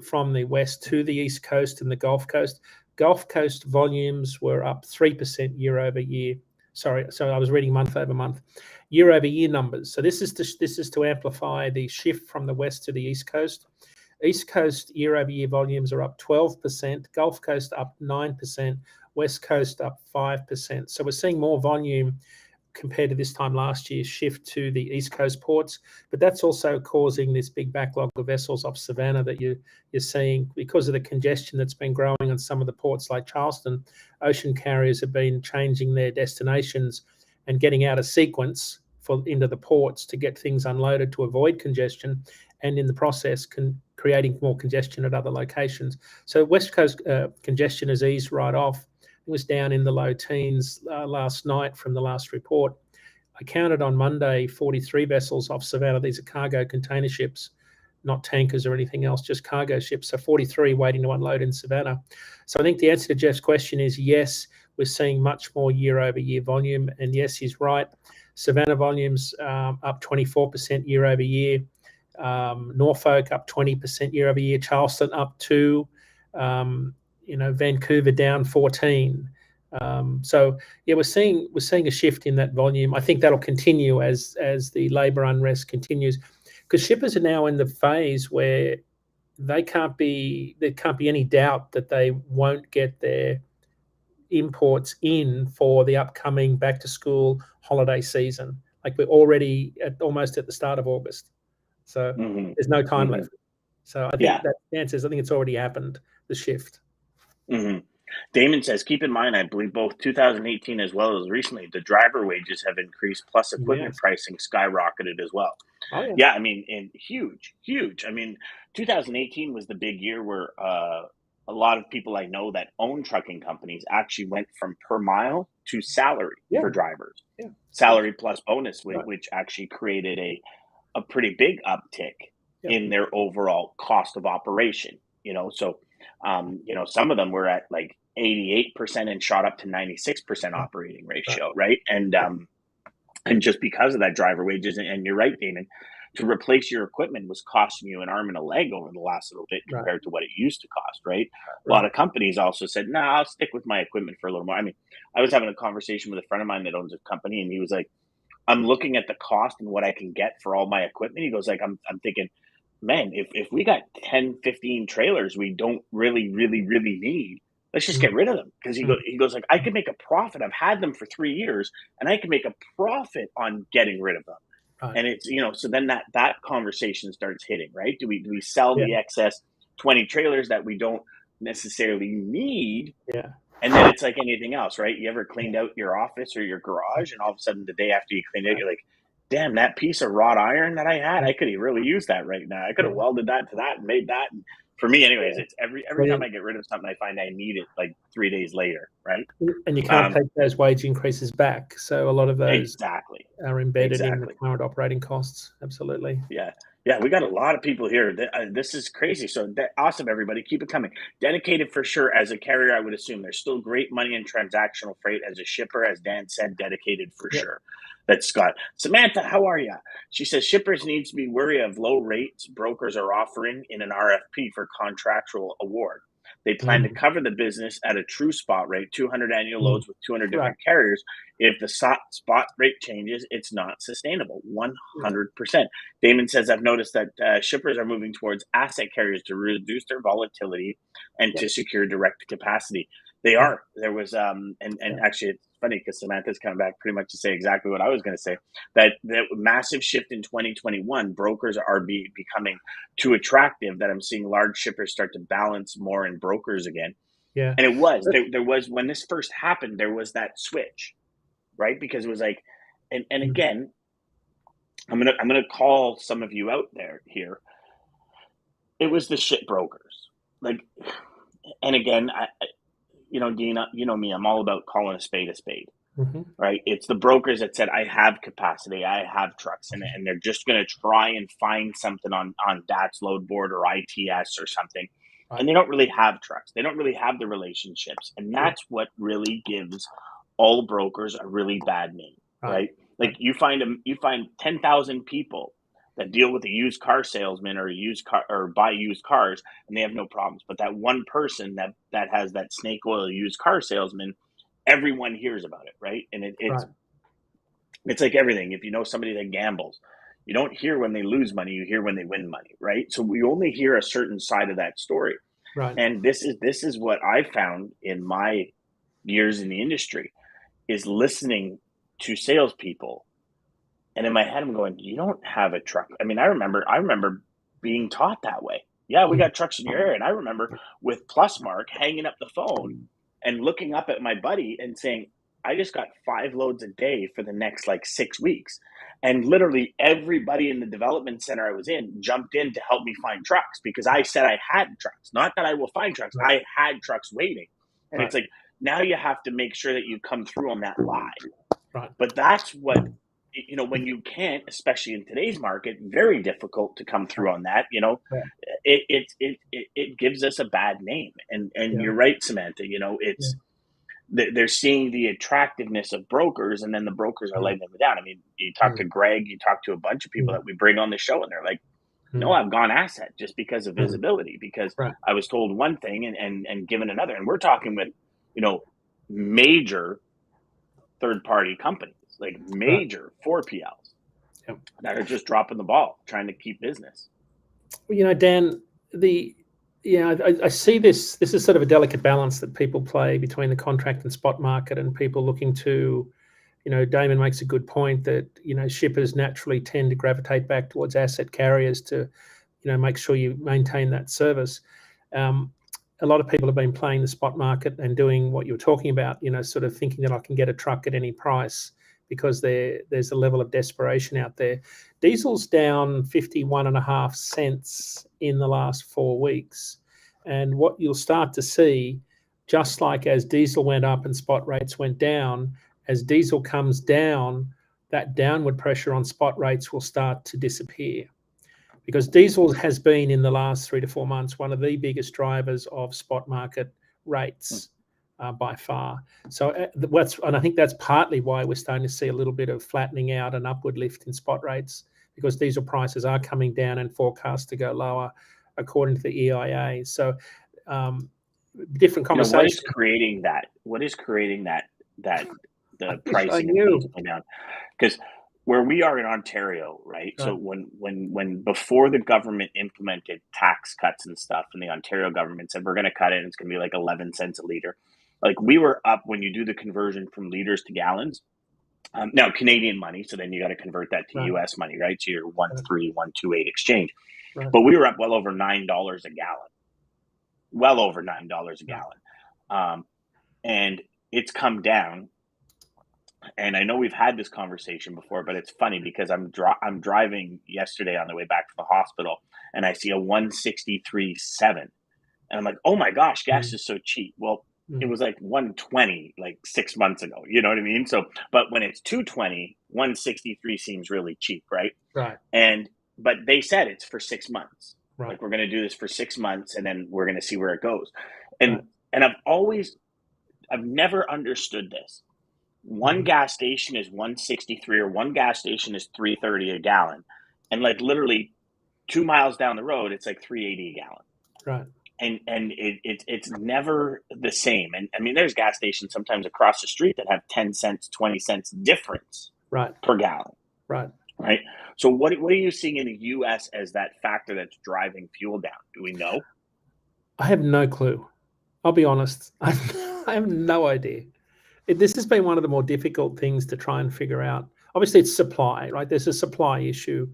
from the West to the East Coast and the Gulf Coast. Gulf Coast volumes were up 3% year over year. Sorry, so I was reading month over month. Year over year numbers. So this is to amplify the shift from the West to the East Coast. East Coast year over year volumes are up 12%, Gulf Coast up 9%, West Coast up 5%. So we're seeing more volume compared to this time last year shift to the East Coast ports, but that's also causing this big backlog of vessels off Savannah that you're seeing because of the congestion that's been growing on some of the ports like Charleston. Ocean carriers have been changing their destinations and getting out of sequence into the ports to get things unloaded to avoid congestion, and in the process creating more congestion at other locations. So West Coast congestion has eased right off. It was down in the low teens last night from the last report. I counted on Monday 43 vessels off Savannah. These are cargo container ships, not tankers or anything else, just cargo ships. So 43 waiting to unload in Savannah. So I think the answer to Jeff's question is yes, we're seeing much more year over year volume. And yes, he's right. Savannah volumes up 24% year over year. Norfolk up 20% year over year. Charleston up 2%. Vancouver down 14. So yeah, we're seeing a shift in that volume. I think that'll continue as the labour unrest continues, because shippers are now in the phase where there can't be any doubt that they won't get their imports in for the upcoming back to school holiday season. Like we're already almost at the start of August, so there's no time left. So I think that answers. I think it's already happened. The shift. Daman says, keep in mind, I believe both 2018 as well as recently, the driver wages have increased, plus equipment pricing skyrocketed as well. Oh, yeah. Yeah, I mean, and huge. I mean, 2018 was the big year where a lot of people I know that own trucking companies actually went from per mile to salary for drivers. Yeah. Salary plus bonus, which actually created a pretty big uptick in their overall cost of operation. So some of them were at like 88% and shot up to 96% operating ratio, right? And just because of that driver wages, and you're right, Damon, to replace your equipment was costing you an arm and a leg over the last little bit compared to what it used to cost, right? A lot of companies also said, I'll stick with my equipment for a little more. I mean, I was having a conversation with a friend of mine that owns a company, and he was like, I'm looking at the cost and what I can get for all my equipment. He goes like, I'm thinking, man, if we got 10, 15 trailers we don't really need, let's just get rid of them. Because he goes like, I can make a profit. I've had them for 3 years, and I can make a profit on getting rid of them. And it's, so then that conversation starts hitting, right? Do we sell the excess 20 trailers that we don't necessarily need? Yeah. And then it's like anything else, right? You ever cleaned out your office or your garage, and all of a sudden the day after you cleaned it, you're like, damn, that piece of wrought iron that I had, I could really use that right now. I could have welded that to that and made that. And for me, anyways, it's every time I get rid of something, I find I need it like 3 days later, right? And you can't take those wage increases back. So a lot of those are embedded in the current operating costs. Absolutely. Yeah, we got a lot of people here. This is crazy. So awesome, everybody. Keep it coming. Dedicated for sure. As a carrier, I would assume there's still great money in transactional freight. As a shipper, as Dan said, dedicated for sure. That's Scott. Samantha, how are you? She says shippers need to be wary of low rates brokers are offering in an RFP for contractual award. They plan to cover the business at a true spot rate, 200 annual loads with 200 different carriers. If the spot rate changes, it's not sustainable, 100%. Damon says, I've noticed that shippers are moving towards asset carriers to reduce their volatility and to secure direct capacity. They are. There was, and actually it's funny because Samantha's coming back pretty much to say exactly what I was going to say, that massive shift in 2021, brokers are becoming too attractive that I'm seeing large shippers start to balance more in brokers again. Yeah. And it was, there was, when this first happened, there was that switch, right? Because it was like, and again, I'm going to call some of you out there here. It was the shit brokers. Like, and again, Dean, you know me, I'm all about calling a spade, right? It's the brokers that said, I have capacity, I have trucks, and they're just going to try and find something on DATS load board or ITS or something. Right. And they don't really have trucks. They don't really have the relationships. And that's what really gives all brokers a really bad name, right? Like you find 10,000 people that deal with a used car salesman or buy used cars, and they have no problems. But that one person that has that snake oil used car salesman, everyone hears about it, right? And it's like everything. If you know somebody that gambles, you don't hear when they lose money, you hear when they win money, right? So we only hear a certain side of that story. Right. And this is what I found in my years in the industry, is listening to salespeople. And in my head, I'm going, you don't have a truck. I mean, I remember being taught that way. Yeah, we got trucks in your area. And I remember with Plusmark hanging up the phone and looking up at my buddy and saying, I just got 5 loads a day for the next 6 weeks. And literally everybody in the development center I was in jumped in to help me find trucks, because I said I had trucks. Not that I will find trucks. I had trucks waiting. And it's like, now you have to make sure that you come through on that lie. Right. But that's what, when you can't, especially in today's market, very difficult to come through on that. It gives us a bad name. And you're right, Samantha. It's they're seeing the attractiveness of brokers, and then the brokers are letting them down. I mean, you talk to Greg, you talk to a bunch of people that we bring on the show, and they're like, "No, I've gone asset just because of visibility, because I was told one thing and given another." And we're talking with, major third-party companies, like major 4PLs that are just dropping the ball, trying to keep business. Well, Dan, I see this. This is sort of a delicate balance that people play between the contract and spot market, and people looking to, Daman makes a good point that shippers naturally tend to gravitate back towards asset carriers to, make sure you maintain that service. A lot of people have been playing the spot market and doing what you were talking about, sort of thinking that I can get a truck at any price because there's a level of desperation out there. Diesel's down 51.5 cents in the last 4 weeks. And what you'll start to see, just like as diesel went up and spot rates went down, as diesel comes down, that downward pressure on spot rates will start to disappear. Because diesel has been, in the last 3 to 4 months, one of the biggest drivers of spot market rates by far. So and I think that's partly why we're starting to see a little bit of flattening out and upward lift in spot rates, because diesel prices are coming down and forecast to go lower, according to the EIA. So different conversation. What is creating that? What is creating that the pricing of diesel going down? Because where we are in Ontario, right? So when before the government implemented tax cuts and stuff, and the Ontario government said we're going to cut it, and it's going to be like 11 cents a liter. Like, we were up, when you do the conversion from liters to gallons. Now Canadian money, so then you got to convert that to US money, right? So your 1.3128 exchange. Right. But we were up well over $9 a gallon. Well over $9 a gallon, and it's come down. And I know we've had this conversation before, but it's funny because I'm driving yesterday on the way back from the hospital, and I see a 163.7, and I'm like, oh my gosh, gas is so cheap. Well, it was like 120 like 6 months ago. You know what I mean? So, but when it's 220, 163 seems really cheap, right? Right. But they said it's for 6 months. Right. Like, we're going to do this for 6 months, and then we're going to see where it goes. And I've never understood this. One gas station is 163, or one gas station is 330 a gallon, and like literally 2 miles down the road, it's like 380 a gallon. Right. And it's never the same. And I mean, there's gas stations sometimes across the street that have 10 cents, 20 cents difference per gallon. Right. Right. So what are you seeing in the U.S. as that factor that's driving fuel down? Do we know? I have no clue. I'll be honest. I have no idea. This has been one of the more difficult things to try and figure out. Obviously, it's supply, right? There's a supply issue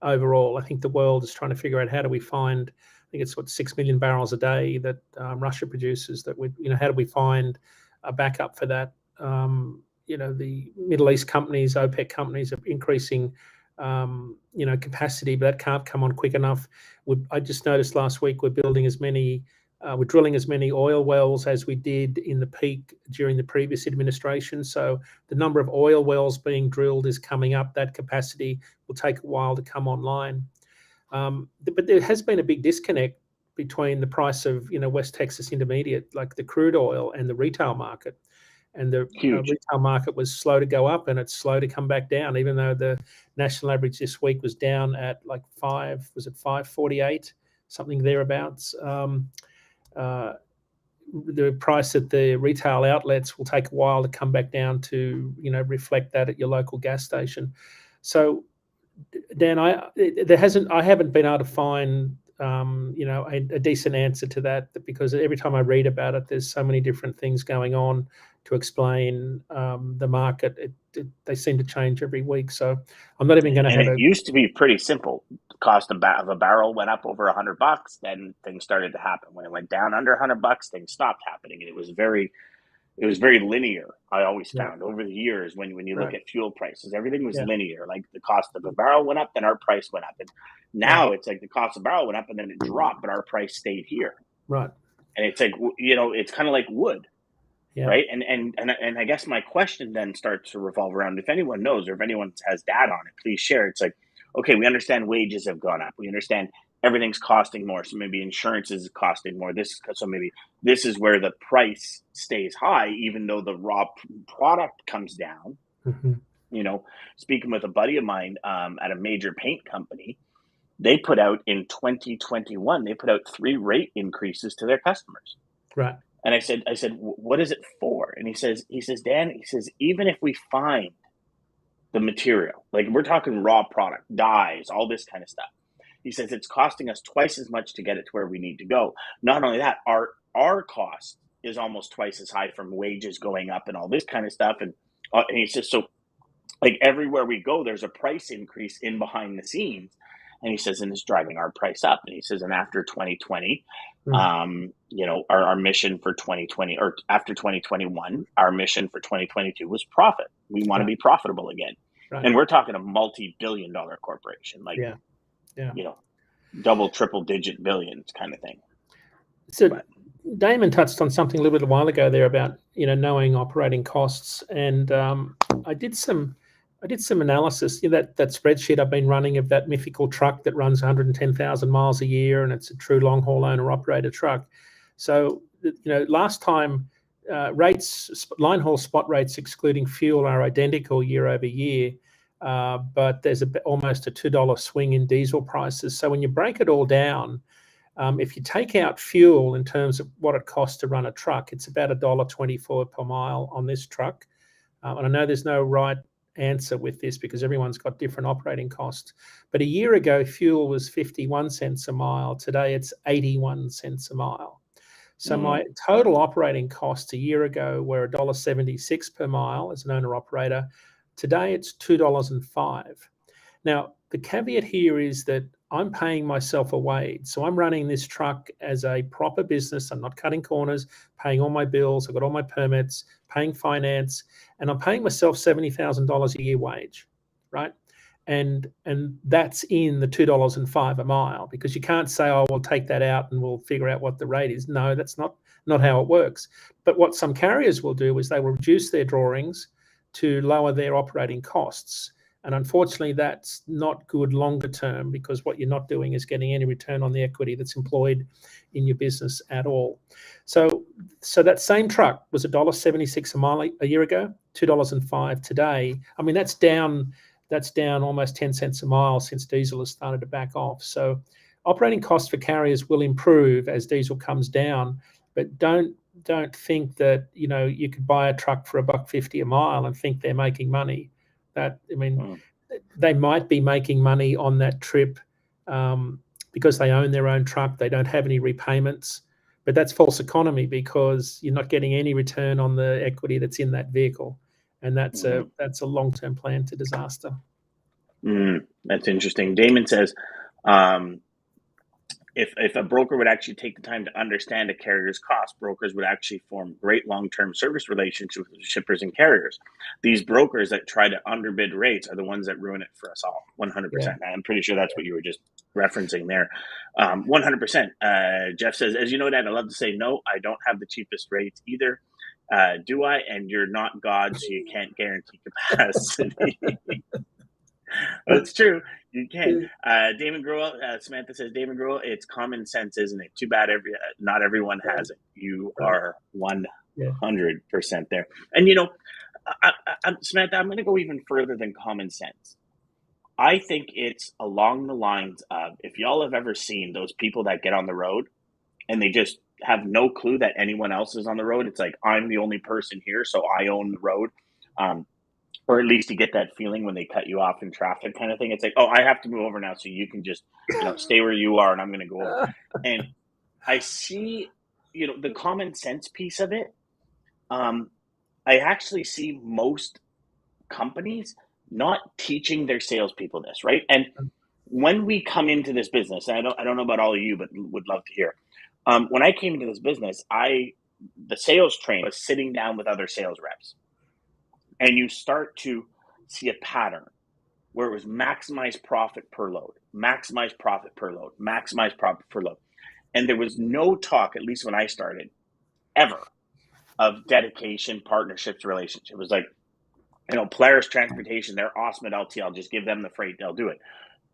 overall. I think the world is trying to figure out how do we find, I think it's 6 million barrels a day that Russia produces, that how do we find a backup for that? The Middle East companies, OPEC companies, are increasing, capacity, but that can't come on quick enough. I just noticed last week we're drilling as many oil wells as we did in the peak during the previous administration. So the number of oil wells being drilled is coming up. That capacity will take a while to come online. But there has been a big disconnect between the price of West Texas Intermediate, like the crude oil, and the retail market. And the retail market was slow to go up, and it's slow to come back down, even though the national average this week was down at like 548, something thereabouts. The price at the retail outlets will take a while to come back down to reflect that at your local gas station. So, Dan, I haven't been able to find a decent answer to that, because every time I read about it, there's so many different things going on to explain the market. They seem to change every week. So I'm not even going to have it used to be pretty simple. The cost of a barrel went up over $100, then things started to happen. When it went down under $100, things stopped happening, and it was very linear. I always found over the years, when you look at fuel prices, everything was linear. Like, the cost of a barrel went up, then our price went up. And now it's like the cost of a barrel went up and then it dropped, but our price stayed here. Right. And it's like, it's kind of like wood. Yeah. Right. And I guess my question then starts to revolve around, if anyone knows, or if anyone has data on it, please share. It's like, okay, we understand wages have gone up. We understand everything's costing more. So maybe insurance is costing more. So maybe this is where the price stays high, even though the raw product comes down. Mm-hmm. Speaking with a buddy of mine at a major paint company, they put out in 2021, they put out 3 rate increases to their customers. Right. And I said, what is it for? And he says, Dan, even if we find the material, like, we're talking raw product, dyes, all this kind of stuff. He says it's costing us twice as much to get it to where we need to go. Not only that, our cost is almost twice as high from wages going up and all this kind of stuff. And he says, so like everywhere we go, there's a price increase in behind the scenes. And he says, and it's driving our price up. And he says, and after 2020, you know, our mission for 2020, or after 2021, our mission for 2022 was profit. We want to be profitable again. Right. And we're talking a multi-billion-dollar corporation, like, you know, double, triple digit billions kind of thing. So Daman touched on something a little bit a while ago there about, you know, knowing operating costs. And I did some analysis. You know, that spreadsheet I've been running of that mythical truck that runs 110,000 miles a year, and it's a true long haul owner operator truck. So, you know, last time line haul spot rates excluding fuel are identical year over year, but there's almost a $2 swing in diesel prices. So when you break it all down, if you take out fuel in terms of what it costs to run a truck, it's about $1.24 per mile on this truck. And I know there's no right answer with this because everyone's got different operating costs. But a year ago, fuel was 51 cents a mile. Today, it's 81 cents a mile. So my total operating costs a year ago were $1.76 per mile as an owner-operator. Today, it's $2.05. Now, the caveat here is that I'm paying myself a wage. So I'm running this truck as a proper business. I'm not cutting corners, paying all my bills. I've got all my permits, paying finance, and I'm paying myself $70,000 a year wage, right? And that's in the $2.05 a mile, because you can't say, oh, we'll take that out and we'll figure out what the rate is. No, that's not how it works. But what some carriers will do is they will reduce their drawings to lower their operating costs. And unfortunately, that's not good longer term, because what you're not doing is getting any return on the equity that's employed in your business at all. So that same truck was $1.76 a mile a year ago, $2.05 today. I mean, that's down almost 10 cents a mile since diesel has started to back off. So operating costs for carriers will improve as diesel comes down, but don't think that, you know, you could buy a truck for $1.50 a mile and think they're making money. They might be making money on that trip because they own their own truck. They don't have any repayments, but that's false economy because you're not getting any return on the equity that's in that vehicle. And that's a long-term plan to disaster. That's interesting. Daman says, if a broker would actually take the time to understand a carrier's cost, brokers would actually form great long-term service relationships with shippers and carriers. These brokers that try to underbid rates are the ones that ruin it for us all. 100%. Yeah. I'm pretty sure that's what you were just referencing there. 100%. Jeff says, as you know, Dad, I love to say no. I don't have the cheapest rates either. Do I? And you're not God, so you can't guarantee capacity. That's true. You can. Daman Grohl, Samantha says, Daman Grohl, it's common sense, isn't it? Too bad not everyone has it. You are 100% there. And, you know, Samantha, I'm going to go even further than common sense. I think it's along the lines of, if y'all have ever seen those people that get on the road and they just have no clue that anyone else is on the road. It's like, I'm the only person here, so I own the road. Or at least you get that feeling when they cut you off in traffic kind of thing. It's like, oh, I have to move over now, so you can just, you know, stay where you are and I'm going to go over. And I see, you know, the common sense piece of it. I actually see most companies not teaching their salespeople this, right? And when we come into this business, and I don't know about all of you, but would love to hear. When I came into this business, the sales trainer was sitting down with other sales reps. And you start to see a pattern where it was maximize profit per load, maximize profit per load, maximize profit per load. And there was no talk, at least when I started, ever, of dedication, partnerships, relationship. It was like, you know, Polaris Transportation, they're awesome at LTL. Just give them the freight, they'll do it.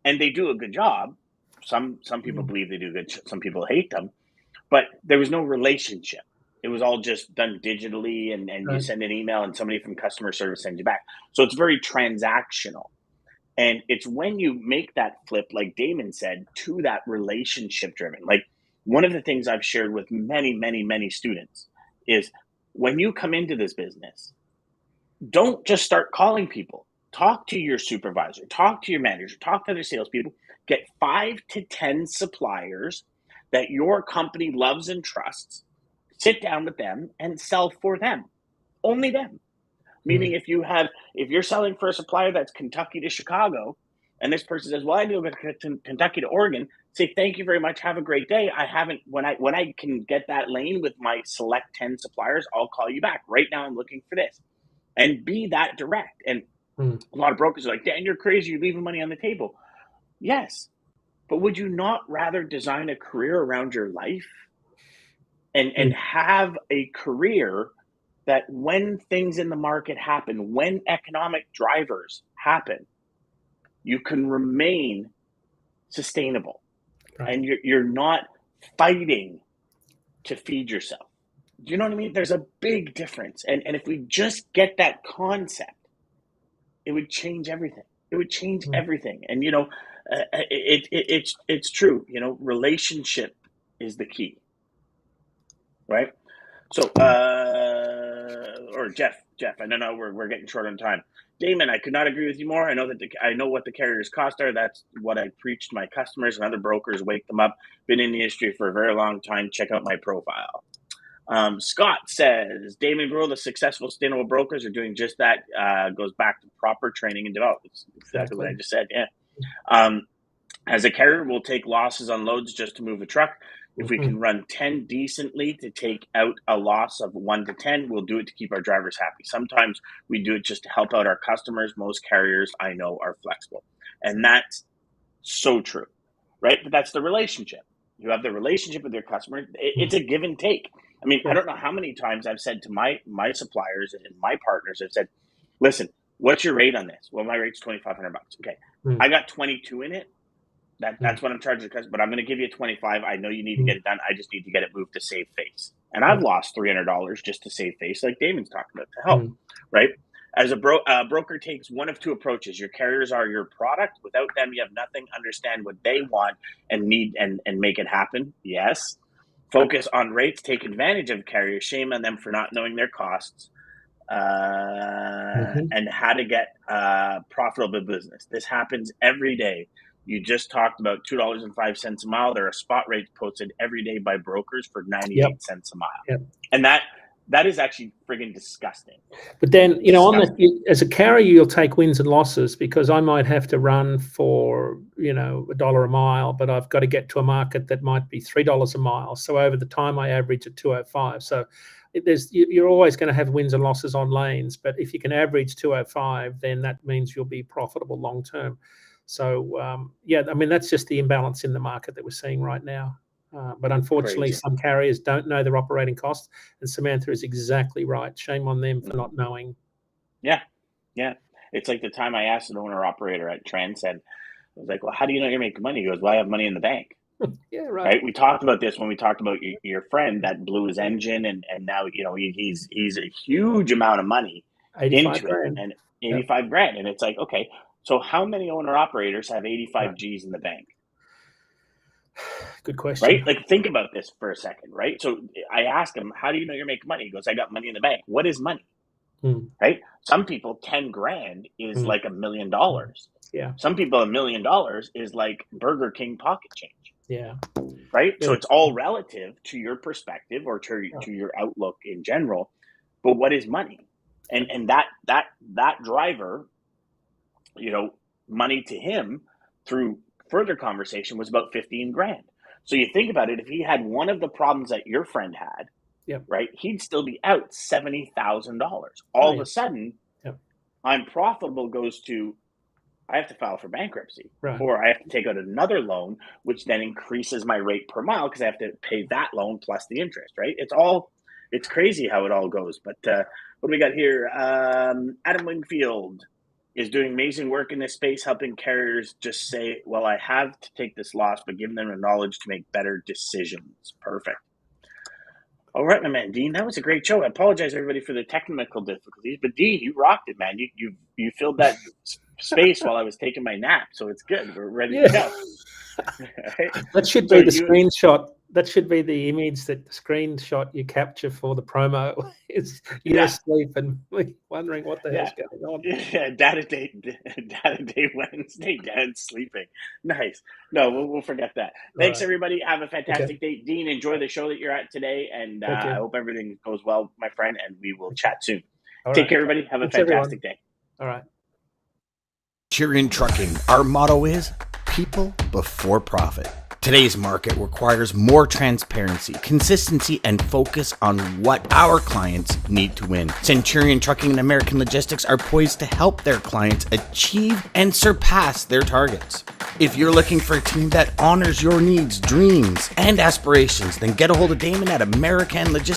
And they do a good job. Some people believe they do good. Some people hate them. But there was no relationship. It was all just done digitally, and you send an email and somebody from customer service sends you back. So it's very transactional. And it's when you make that flip, like Daman said, to that relationship driven. Like, one of the things I've shared with many, many, many students is when you come into this business, don't just start calling people. Talk to your supervisor, talk to your manager, talk to other salespeople, Get 5 to 10 suppliers that your company loves and trusts. Sit down with them and sell for them. Only them. Meaning if you're selling for a supplier that's Kentucky to Chicago, and this person says, well, I do Kentucky to Oregon, say, thank you very much. Have a great day. When I can get that lane with my select 10 suppliers, I'll call you back. Right now, I'm looking for this. And be that direct. And a lot of brokers are like, Dan, you're crazy. You're leaving money on the table. Yes. But would you not rather design a career around your life and have a career that when things in the market happen, when economic drivers happen, you can remain sustainable, and you're not fighting to feed yourself. Do you know what I mean? There's a big difference. And if we just get that concept, it would change everything. It would change everything. And, it's true. Relationship is the key, right? So, or Jeff, I don't know, we're getting short on time. Daman, I could not agree with you more. I know what the carriers' costs are. That's what I preach to my customers and other brokers. Wake them up. Been in the industry for a very long time. Check out my profile. Scott says, Daman Grohl, the successful sustainable brokers are doing just that. Goes back to proper training and development. That's exactly what I just said. Yeah. As a carrier, we'll take losses on loads just to move a truck. If we can run 10 decently to take out a loss of 1 to 10, we'll do it to keep our drivers happy. Sometimes we do it just to help out our customers. Most carriers I know are flexible. And that's so true, right? But that's the relationship. You have the relationship with your customer. It's a give and take. I mean, I don't know how many times I've said to my suppliers and my partners, I've said, listen, what's your rate on this? Well, my rate's $2,500. Okay. I got 22 in it. That's what I'm charging the customer, but I'm going to give you 25. I know you need to get it done. I just need to get it moved to save face. And I've lost $300 just to save face, like Damon's talking about, to help, right? As a broker takes one of two approaches. Your carriers are your product. Without them, you have nothing. Understand what they want and need and make it happen. Yes. Focus on rates. Take advantage of carriers. Shame on them for not knowing their costs and how to get profitable business. This happens every day. You just talked about $2.05 a mile. There are spot rates posted every day by brokers for 98 cents a mile. And that is actually friggin' disgusting. But then, on that, as a carrier, you'll take wins and losses, because I might have to run for, $1 a mile, but I've got to get to a market that might be $3 a mile. So over the time, I average at 205. So you're always going to have wins and losses on lanes. But if you can average 205, then that means you'll be profitable long term. So, that's just the imbalance in the market that we're seeing right now. But unfortunately, some carriers don't know their operating costs. And Samantha is exactly right. Shame on them for not knowing. Yeah. It's like the time I asked an owner-operator at Transcend, I was like, well, how do you know you're making money? He goes, well, I have money in the bank. Yeah, right. We talked about this when we talked about your friend that blew his engine. And now, he's a huge amount of money into grand. it. And 85 grand. And it's like, okay. So how many owner-operators have 85 G's in the bank? Good question. Right? Like, think about this for a second, right? So I asked him, how do you know you're making money? He goes, I got money in the bank. What is money? Right? Some people, 10 grand is like $1 million. Yeah. Some people, $1 million is like Burger King pocket change. Yeah. Right? So it's all relative to your perspective or to your outlook in general. But what is money? And that driver, money to him through further conversation was about 15 grand. So you think about it, if he had one of the problems that your friend had, right, he'd still be out $70,000. All of a sudden, I'm profitable goes to, I have to file for bankruptcy, or I have to take out another loan, which then increases my rate per mile because I have to pay that loan plus the interest, right? It's crazy how it all goes. But what do we got here? Adam Wingfield is doing amazing work in this space, helping carriers just say, well, I have to take this loss, but giving them the knowledge to make better decisions. Perfect. All right, my man, Dean, that was a great show. I apologize, everybody, for the technical difficulties, but Dean, you rocked it, man. You filled that space while I was taking my nap, so it's good. We're ready to go. That should be the screenshot That should be the image, that the screenshot you capture for the promo is you Yeah. asleep and wondering what the hell's going on. Yeah, data day Wednesday, Dad's sleeping. Nice. No, we'll forget that. Thanks, Right. everybody. Have a fantastic day. Dean, enjoy the show that you're at today, and Thank you. I hope everything goes well, my friend, and we will chat soon. All Take right. care, everybody. Have a Thanks, everyone. fantastic day. All right. Centurion Trucking, our motto is people before profit. Today's market requires more transparency, consistency, and focus on what our clients need to win. Centurion Trucking and American Logistics are poised to help their clients achieve and surpass their targets. If you're looking for a team that honors your needs, dreams, and aspirations, then get a hold of Daman at American Logistics.